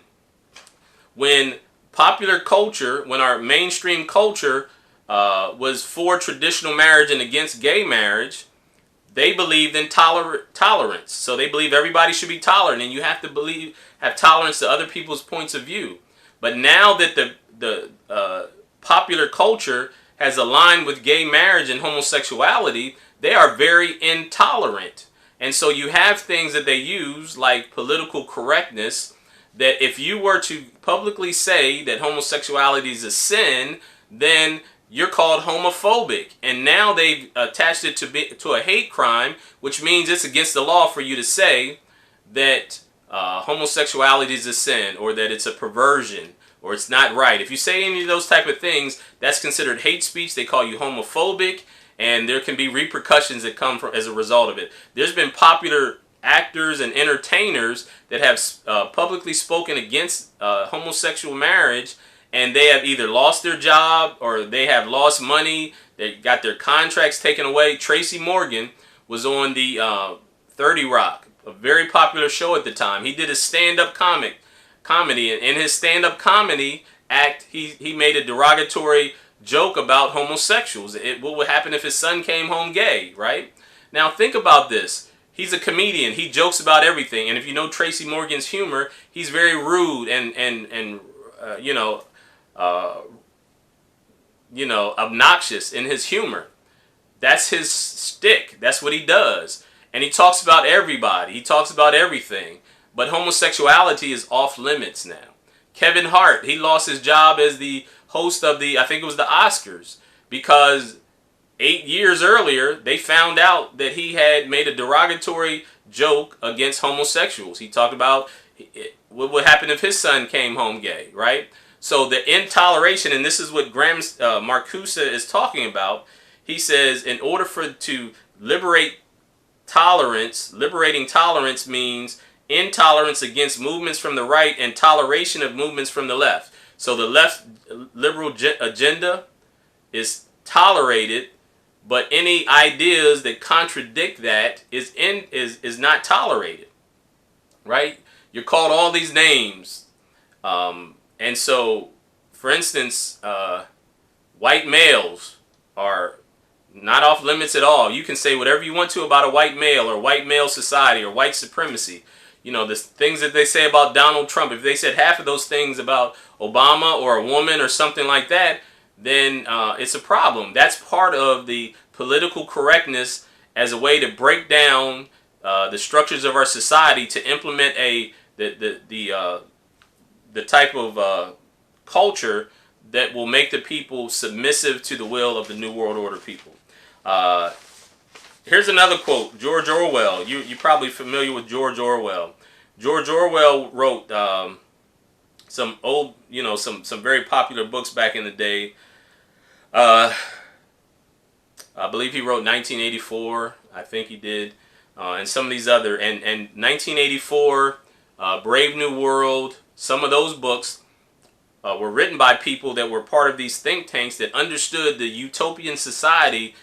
When popular culture, when our mainstream culture was for traditional marriage and against gay marriage, they believed in tolerance. So they believe everybody should be tolerant, and you have to have tolerance to other people's points of view. But now that the popular culture has aligned with gay marriage and homosexuality, they are very intolerant. And so you have things that they use like political correctness, that if you were to publicly say that homosexuality is a sin, then you're called homophobic. And now they've attached it to a hate crime, which means it's against the law for you to say that homosexuality is a sin, or that it's a perversion, or it's not right. If you say any of those type of things, that's considered hate speech. They call you homophobic, and there can be repercussions that come from as a result of it. There's been popular actors and entertainers that have publicly spoken against homosexual marriage, and they have either lost their job or they have lost money. They got their contracts taken away. Tracy Morgan was on the 30 Rock, a very popular show at the time. He did a stand-up comedy, and in his stand-up comedy act, he made a derogatory joke about homosexuals. What would happen if his son came home gay, right? Now think about this. He's a comedian. He jokes about everything. And if you know Tracy Morgan's humor, he's very rude and obnoxious in his humor. That's his stick. That's what he does. And he talks about everybody. He talks about everything. But homosexuality is off limits now. Kevin Hart, he lost his job as the host of I think it was the Oscars, because 8 years earlier, they found out that he had made a derogatory joke against homosexuals. He talked about what would happen if his son came home gay, right? So the intoleration, and this is what Graham Marcuse is talking about. He says, in order to liberate tolerance, liberating tolerance means intolerance against movements from the right and toleration of movements from the left. So the left liberal agenda is tolerated, but any ideas that contradict that is not tolerated, right? You're called all these names, and so, for instance, white males are not off limits at all. You can say whatever you want to about a white male or white male society or white supremacy. You know, the things that they say about Donald Trump, if they said half of those things about Obama or a woman or something like that, then it's a problem. That's part of the political correctness as a way to break down the structures of our society to implement the type of culture that will make the people submissive to the will of the New World Order people. Here's another quote, George Orwell. You're probably familiar with George Orwell. George Orwell wrote some old, some very popular books back in the day. I believe he wrote 1984. I think he did, and some of these other and 1984, Brave New World. Some of those books were written by people that were part of these think tanks that understood the utopian society.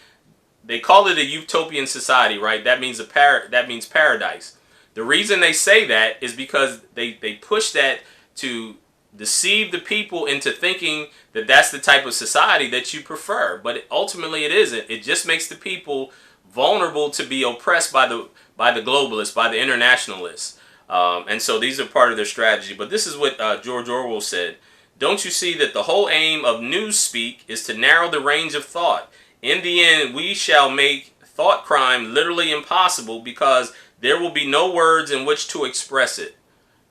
They call it a utopian society, right? That means that means paradise. The reason they say that is because they push that to deceive the people into thinking that that's the type of society that you prefer. But ultimately it isn't. It just makes the people vulnerable to be oppressed by the globalists, by the internationalists. And so these are part of their strategy. But this is what George Orwell said. Don't you see that the whole aim of newspeak is to narrow the range of thought? In the end, we shall make thought crime literally impossible because there will be no words in which to express it,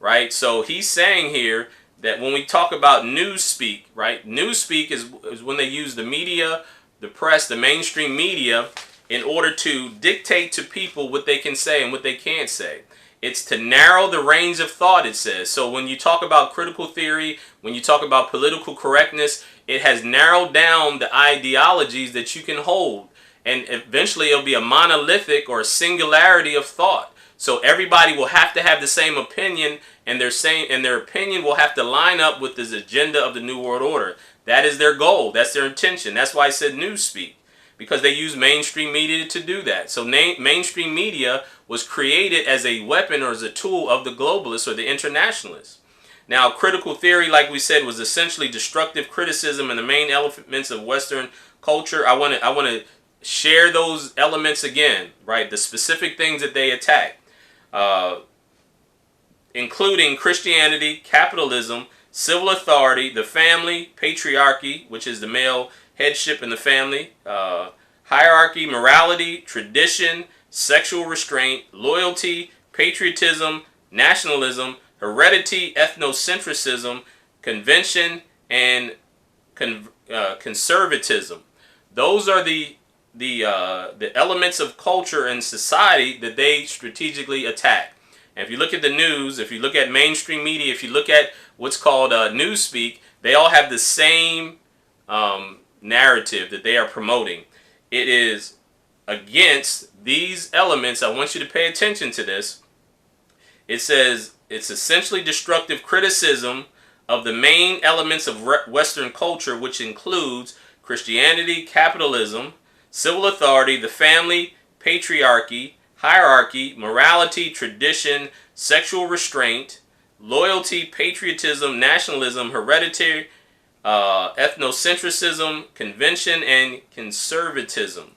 right? So he's saying here that when we talk about newspeak, right? Newspeak is when they use the media, the press, the mainstream media in order to dictate to people what they can say and what they can't say. It's to narrow the range of thought, it says. So when you talk about critical theory, when you talk about political correctness, it has narrowed down the ideologies that you can hold. And eventually it'll be a monolithic or a singularity of thought. So everybody will have to have the same opinion, and their opinion will have to line up with this agenda of the New World Order. That is their goal. That's their intention. That's why I said newspeak, because they use mainstream media to do that. So mainstream media was created as a weapon or as a tool of the globalists or the internationalists. Now, critical theory, like we said, was essentially destructive criticism and the main elements of Western culture. I want to share those elements again, right? The specific things that they attack, including Christianity, capitalism, civil authority, the family, patriarchy, which is the male headship in the family, hierarchy, morality, tradition, sexual restraint, loyalty, patriotism, nationalism, heredity, ethnocentrism, convention, and conservatism. Those are the elements of culture and society that they strategically attack. And if you look at the news, if you look at mainstream media, if you look at what's called newspeak, they all have the same narrative that they are promoting. It is against these elements. I want you to pay attention to this. It says it's essentially destructive criticism of the main elements of Western culture, which includes Christianity, capitalism, civil authority, the family, patriarchy, hierarchy, morality, tradition, sexual restraint, loyalty, patriotism, nationalism, hereditary, ethnocentrism, convention, and conservatism.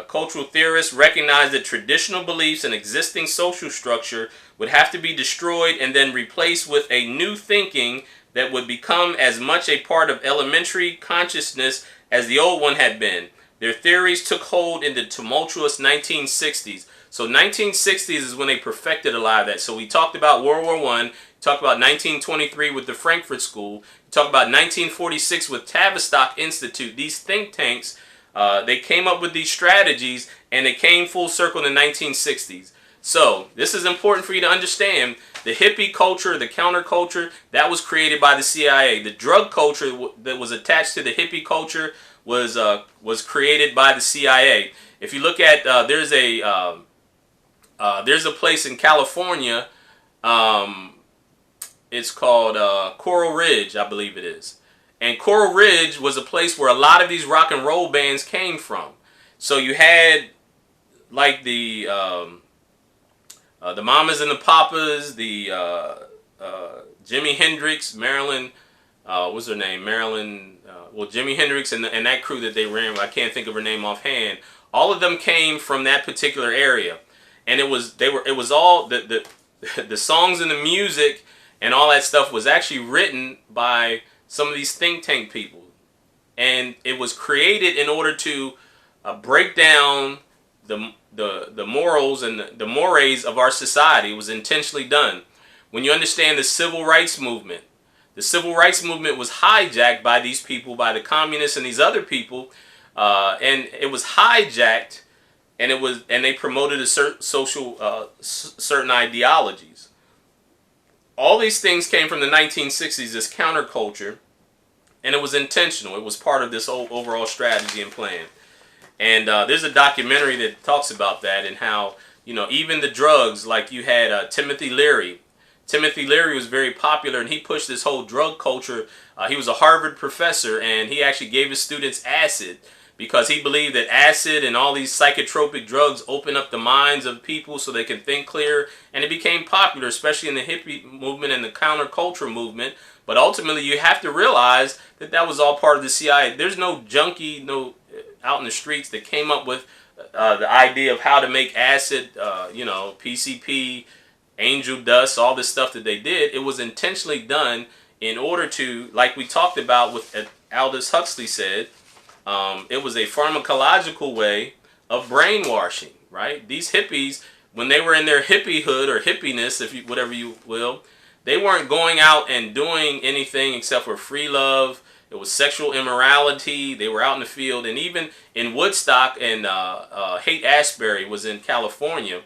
cultural theorists recognized that traditional beliefs and existing social structure would have to be destroyed and then replaced with a new thinking that would become as much a part of elementary consciousness as the old one had been. Their theories took hold in the tumultuous 1960s. So 1960s is when they perfected a lot of that. So we talked about World War I, talked about 1923 with the Frankfurt School, talked about 1946 with Tavistock Institute. These think tanks, they came up with these strategies and they came full circle in the 1960s. So this is important for you to understand. The hippie culture, the counterculture, that was created by the CIA. The drug culture that was attached to the hippie culture was created by the CIA. If you look at there's a place in California. It's called Coral Ridge, I believe it is. And Coral Ridge was a place where a lot of these rock and roll bands came from. So you had like the Mamas and the Papas, the Jimi Hendrix, Marilyn, what's her name? Marilyn, Jimi Hendrix and that crew that they ran. I can't think of her name offhand. All of them came from that particular area, and it was all the songs and the music and all that stuff was actually written by some of these think tank people, and it was created in order to break down the morals and the mores of our society. It was intentionally done. When you understand the civil rights movement was hijacked by these people, by the communists and these other people, and it was hijacked, and they promoted a certain ideologies. All these things came from the 1960s, this counterculture, and it was intentional. It was part of this overall strategy and plan. And there's a documentary that talks about that and how, even the drugs, like you had Timothy Leary. Timothy Leary was very popular, and he pushed this whole drug culture. He was a Harvard professor, and he actually gave his students acid because he believed that acid and all these psychotropic drugs open up the minds of people so they can think clear. And it became popular, especially in the hippie movement and the counterculture movement. But ultimately, you have to realize that that was all part of the CIA. There's no junkie, out in the streets that came up with the idea of how to make acid, PCP, angel dust, all this stuff that they did. It was intentionally done in order to, like we talked about with Aldous Huxley said, it was a pharmacological way of brainwashing, right? These hippies, when they were in their hippiehood or hippiness, whatever you will, they weren't going out and doing anything except for free love. It was sexual immorality. They were out in the field. And even in Woodstock, and Haight-Ashbury was in California,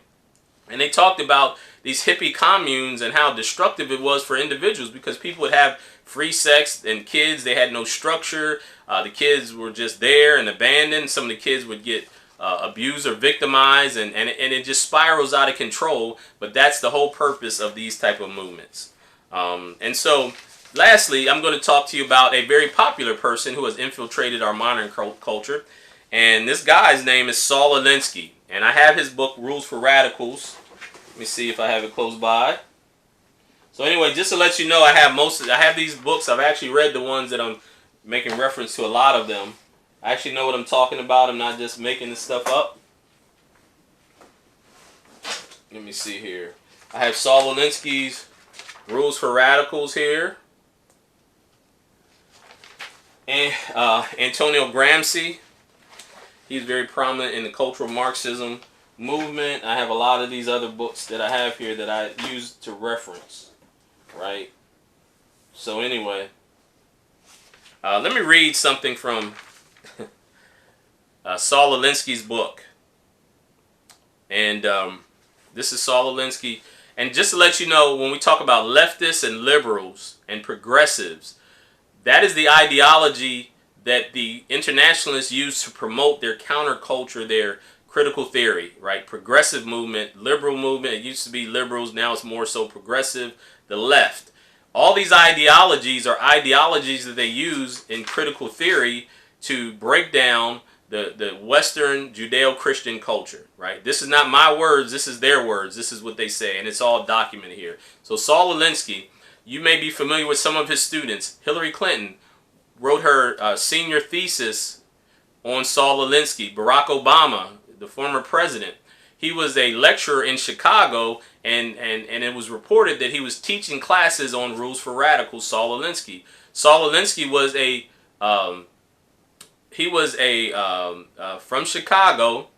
and they talked about these hippie communes and how destructive it was for individuals because people would have free sex and kids. They had no structure. The kids were just there and abandoned. Some of the kids would get abused or victimized, and it just spirals out of control. But that's the whole purpose of these type of movements. And so, lastly, I'm going to talk to you about a very popular person who has infiltrated our modern culture. And this guy's name is Saul Alinsky. And I have his book, Rules for Radicals. Let me see if I have it close by. So anyway, just to let you know, I have these books. I've actually read the ones that I'm making reference to, a lot of them. I actually know what I'm talking about. I'm not just making this stuff up. Let me see here. I have Saul Alinsky's Rules for Radicals here. And Antonio Gramsci. He's very prominent in the cultural Marxism movement. I have a lot of these other books that I have here that I use to reference, right? So anyway, let me read something from Saul Alinsky's book. And this is Saul Alinsky. And just to let you know, when we talk about leftists and liberals and progressives, that is the ideology that the internationalists use to promote their counterculture, their critical theory, right? Progressive movement, liberal movement. It used to be liberals. Now it's more so progressive. The left. All these ideologies are ideologies that they use in critical theory to break down the Western Judeo-Christian culture, right? This is not my words. This is their words. This is what they say, and it's all documented here. So Saul Alinsky, you may be familiar with some of his students. Hillary Clinton wrote her senior thesis on Saul Alinsky. Barack Obama, the former president, he was a lecturer in Chicago, and it was reported that he was teaching classes on rules for radicals. Saul Alinsky. Saul Alinsky was from Chicago,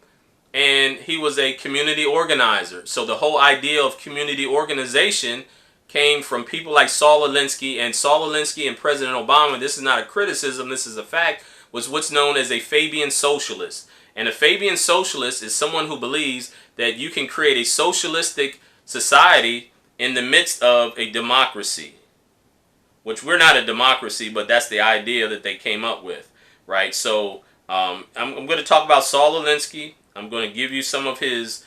and he was a community organizer. So the whole idea of community organization came from people like Saul Alinsky. And Saul Alinsky and President Obama, this is not a criticism, this is a fact, was what's known as a Fabian socialist. And a Fabian socialist is someone who believes that you can create a socialistic society in the midst of a democracy, which we're not a democracy, but that's the idea that they came up with, right? So I'm going to talk about Saul Alinsky. I'm going to give you some of his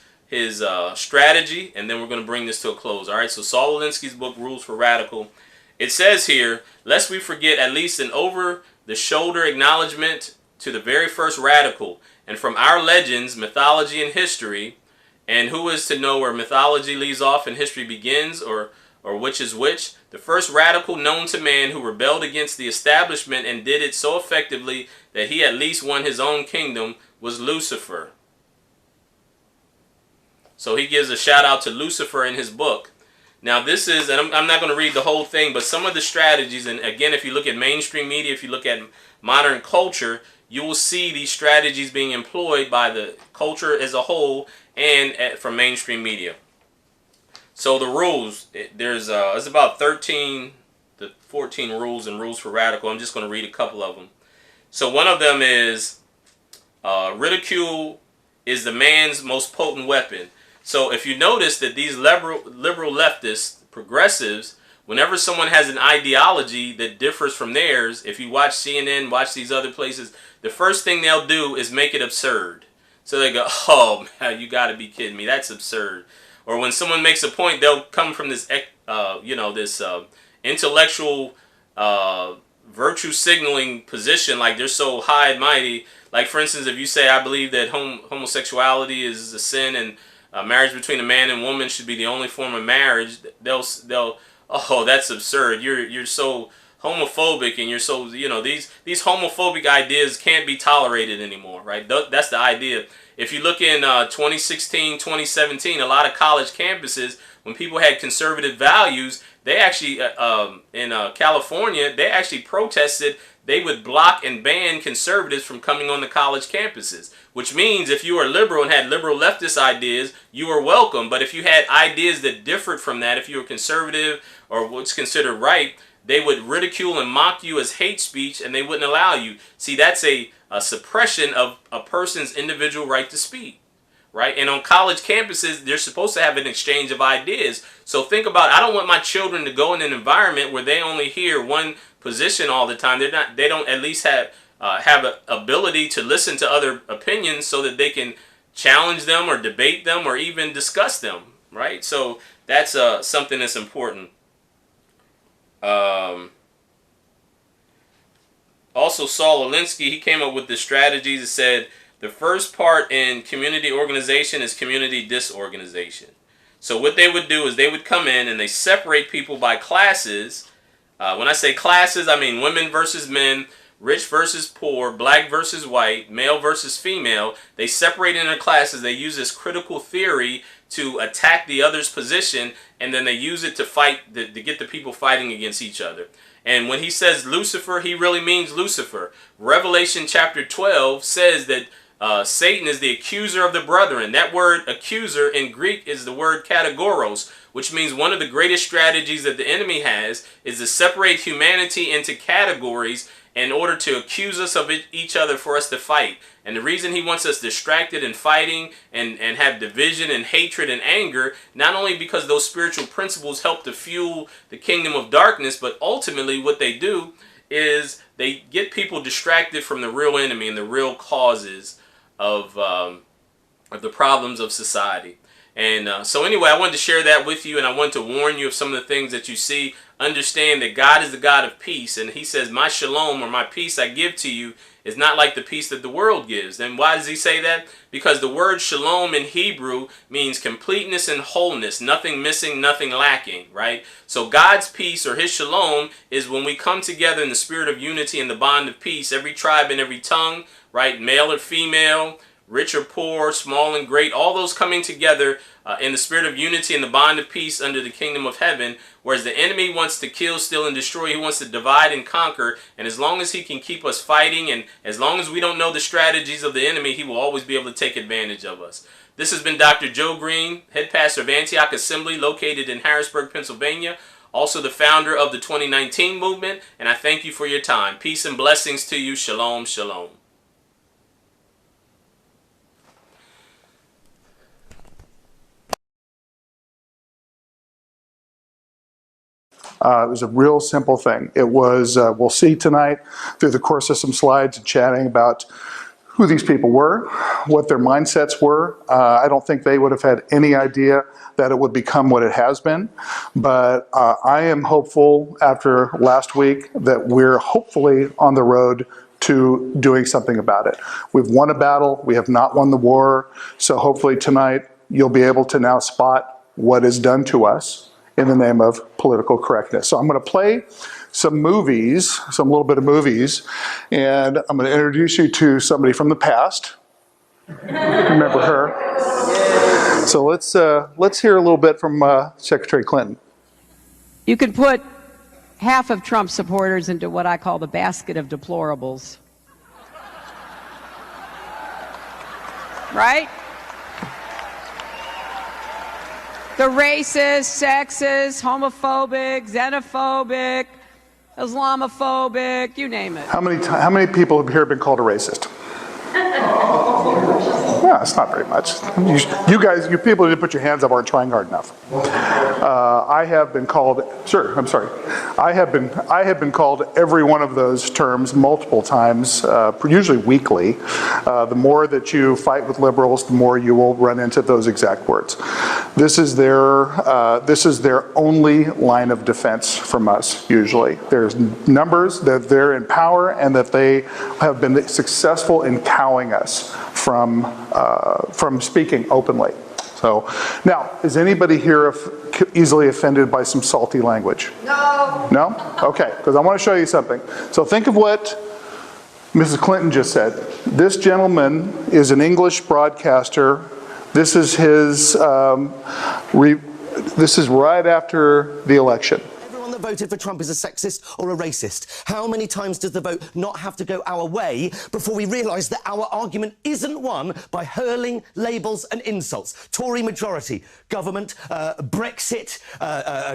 strategy, and then we're going to bring this to a close. All right, so Saul Alinsky's book, Rules for Radical. It says here, lest we forget at least an over-the-shoulder acknowledgement to the very first radical, and from our legends, mythology, and history, and who is to know where mythology leaves off and history begins, or which is which? The first radical known to man who rebelled against the establishment and did it so effectively that he at least won his own kingdom was Lucifer. So he gives a shout out to Lucifer in his book. Now this is, and I'm not going to read the whole thing, but some of the strategies, and again, if you look at mainstream media, if you look at modern culture, you will see these strategies being employed by the culture as a whole and from mainstream media. So the rules, there's about 13 to 14 rules and rules for radical. I'm just going to read a couple of them. So one of them is ridicule is the man's most potent weapon. So if you notice that these liberal leftists, progressives, whenever someone has an ideology that differs from theirs, if you watch CNN, watch these other places, the first thing they'll do is make it absurd. So they go, oh man, you got to be kidding me, that's absurd. Or when someone makes a point, they'll come from this, this intellectual virtue signaling position, like they're so high and mighty. Like for instance, if you say, I believe that homosexuality is a sin and marriage between a man and woman should be the only form of marriage, they'll oh, that's absurd. You're so homophobic, and you're so, these homophobic ideas can't be tolerated anymore, right? That's the idea. If you look in 2016, 2017, a lot of college campuses, when people had conservative values, they actually, in California, they actually protested. They would block and ban conservatives from coming on the college campuses, which means if you were liberal and had liberal leftist ideas, you were welcome. But if you had ideas that differed from that, if you were conservative or what's considered right, they would ridicule and mock you as hate speech, and they wouldn't allow you. See, that's a suppression of a person's individual right to speak, right? And on college campuses, they're supposed to have an exchange of ideas. So think about, I don't want my children to go in an environment where they only hear one position all the time. They don't at least have an ability to listen to other opinions so that they can challenge them or debate them or even discuss them, right? So that's something that's important. Also, Saul Alinsky, he came up with the strategies that said the first part in community organization is community disorganization. So what they would do is they would come in and they separate people by classes. When I say classes, I mean women versus men, rich versus poor, black versus white, male versus female. They separate into classes. They use this critical theory to attack the other's position, and then they use it to fight, to get the people fighting against each other. And when he says Lucifer, he really means Lucifer. Revelation chapter 12 says that Satan is the accuser of the brethren. That word accuser in Greek is the word kategoros, which means one of the greatest strategies that the enemy has is to separate humanity into categories in order to accuse us of each other for us to fight. And the reason he wants us distracted and fighting and have division and hatred and anger, not only because those spiritual principles help to fuel the kingdom of darkness, but ultimately what they do is they get people distracted from the real enemy and the real causes of the problems of society. And so anyway, I wanted to share that with you, and I wanted to warn you of some of the things that you see. Understand that God is the God of peace, and he says, my shalom, or my peace I give to you, is not like the peace that the world gives. And why does he say that? Because the word shalom in Hebrew means completeness and wholeness, nothing missing, nothing lacking, right? So God's peace, or his shalom, is when we come together in the spirit of unity and the bond of peace, every tribe and every tongue, right? Male or female, rich or poor, small and great, all those coming together in the spirit of unity and the bond of peace under the kingdom of heaven. Whereas the enemy wants to kill, steal, and destroy. He wants to divide and conquer. And as long as he can keep us fighting, and as long as we don't know the strategies of the enemy, he will always be able to take advantage of us. This has been Dr. Joe Green, head pastor of Antioch Assembly, located in Harrisburg, Pennsylvania. Also the founder of the 2019 movement. And I thank you for your time. Peace and blessings to you. Shalom, shalom. It was a real simple thing. It was, we'll see tonight through the course of some slides and chatting about who these people were, what their mindsets were. I don't think they would have had any idea that it would become what it has been. But I am hopeful after last week that we're hopefully on the road to doing something about it. We've won a battle. We have not won the war. So hopefully tonight you'll be able to now spot what is done to us in the name of political correctness. So I'm going to play some movies, some little bit of movies, and I'm going to introduce you to somebody from the past. Remember her? So let's hear a little bit from Secretary Clinton. You can put half of Trump supporters into what I call the basket of deplorables. Right? The racist, sexist, homophobic, xenophobic, Islamophobic, you name it. How many people here have been called a racist? No, it's not very much. You guys, you people who didn't put your hands up aren't trying hard enough. I have been called, sure, I'm sorry. I have been called every one of those terms multiple times, usually weekly. The more that you fight with liberals, the more you will run into those exact words. This is their only line of defense from us, usually. There's numbers that they're in power and that they have been successful in cowing us from speaking openly. So, now, is anybody here easily offended by some salty language? No. No? Okay, because I want to show you something. So think of what Mrs. Clinton just said. This gentleman is an English broadcaster. This is his, this is right after the election. Everyone that voted for Trump is a sexist or a racist. How many times does the vote not have to go our way before we realise that our argument isn't won by hurling labels and insults? Tory majority, government, Brexit,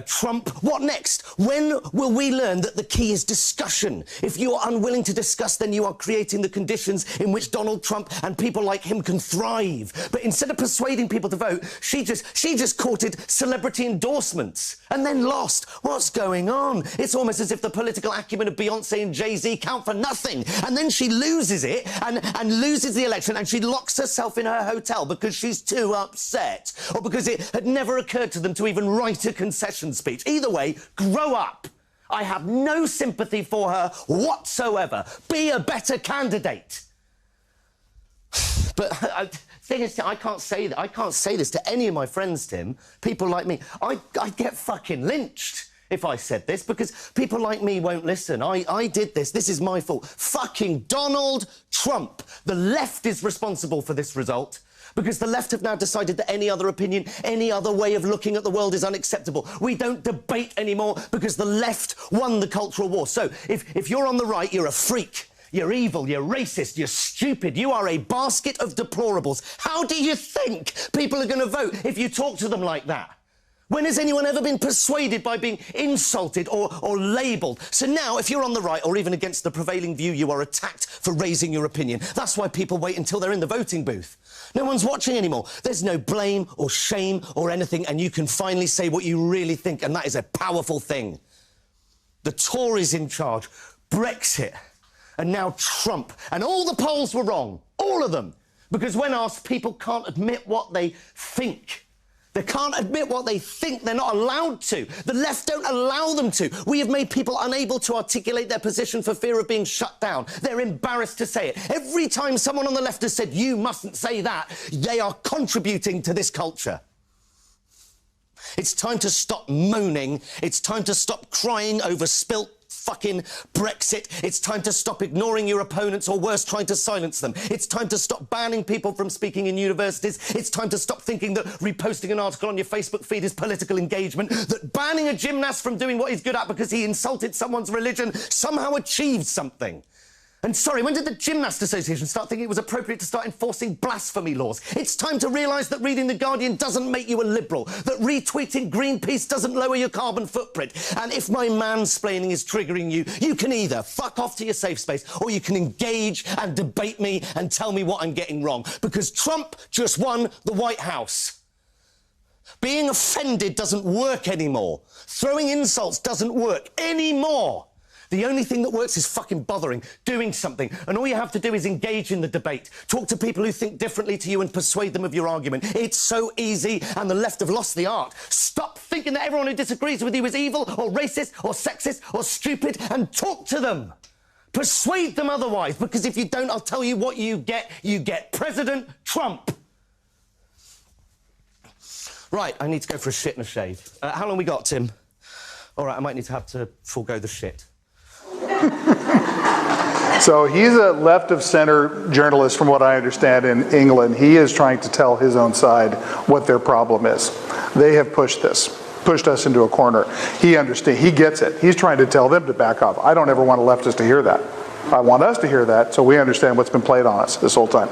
Trump. What next? When will we learn that the key is discussion? If you are unwilling to discuss, then you are creating the conditions in which Donald Trump and people like him can thrive. But instead of persuading people to vote, she just courted celebrity endorsements and then lost. What's going on? It's almost as if the political acumen of Beyonce and Jay-Z count for nothing. And then she loses it and loses the election, and she locks herself in her hotel because she's too upset, or because it had never occurred to them to even write a concession speech. Either way, grow up. I have no sympathy for her whatsoever. Be a better candidate. But thing is, I can't say that. I can't say this to any of my friends, Tim. People like me. I'd get fucking lynched if I said this, because people like me won't listen. I did this. This is my fault. Fucking Donald Trump. The left is responsible for this result, because the left have now decided that any other opinion, any other way of looking at the world is unacceptable. We don't debate anymore because the left won the cultural war. So if you're on the right, you're a freak. You're evil, you're racist, you're stupid, you are a basket of deplorables. How do you think people are going to vote if you talk to them like that? When has anyone ever been persuaded by being insulted or labelled? So now, if you're on the right or even against the prevailing view, you are attacked for raising your opinion. That's why people wait until they're in the voting booth. No one's watching anymore. There's no blame or shame or anything, and you can finally say what you really think, and that is a powerful thing. The Tories in charge, Brexit, and now Trump. And all the polls were wrong. All of them. Because when asked, people can't admit what they think. They can't admit what they think. They're not allowed to. The left don't allow them to. We have made people unable to articulate their position for fear of being shut down. They're embarrassed to say it. Every time someone on the left has said, you mustn't say that, they are contributing to this culture. It's time to stop moaning. It's time to stop crying over spilt fucking Brexit. It's time to stop ignoring your opponents, or worse, trying to silence them. It's time to stop banning people from speaking in universities. It's time to stop thinking that reposting an article on your Facebook feed is political engagement, that banning a gymnast from doing what he's good at because he insulted someone's religion somehow achieved something. And sorry, when did the Gymnast Association start thinking it was appropriate to start enforcing blasphemy laws? It's time to realise that reading The Guardian doesn't make you a liberal, that retweeting Greenpeace doesn't lower your carbon footprint. And if my mansplaining is triggering you, you can either fuck off to your safe space, or you can engage and debate me and tell me what I'm getting wrong. Because Trump just won the White House. Being offended doesn't work anymore. Throwing insults doesn't work anymore. The only thing that works is fucking bothering, doing something. And all you have to do is engage in the debate. Talk to people who think differently to you and persuade them of your argument. It's so easy, and the left have lost the art. Stop thinking that everyone who disagrees with you is evil or racist or sexist or stupid, and talk to them. Persuade them otherwise, because if you don't, I'll tell you what you get. You get President Trump. Right, I need to go for a shit and a shave. How long we got, Tim? All right, I might need to have to forego the shit. So he's a left-of-center journalist, from what I understand, in England. He is trying to tell his own side what their problem is. They have pushed us into a corner. He understands. He gets it. He's trying to tell them to back off. I don't ever want a leftist to hear that. I want us to hear that, so we understand what's been played on us this whole time.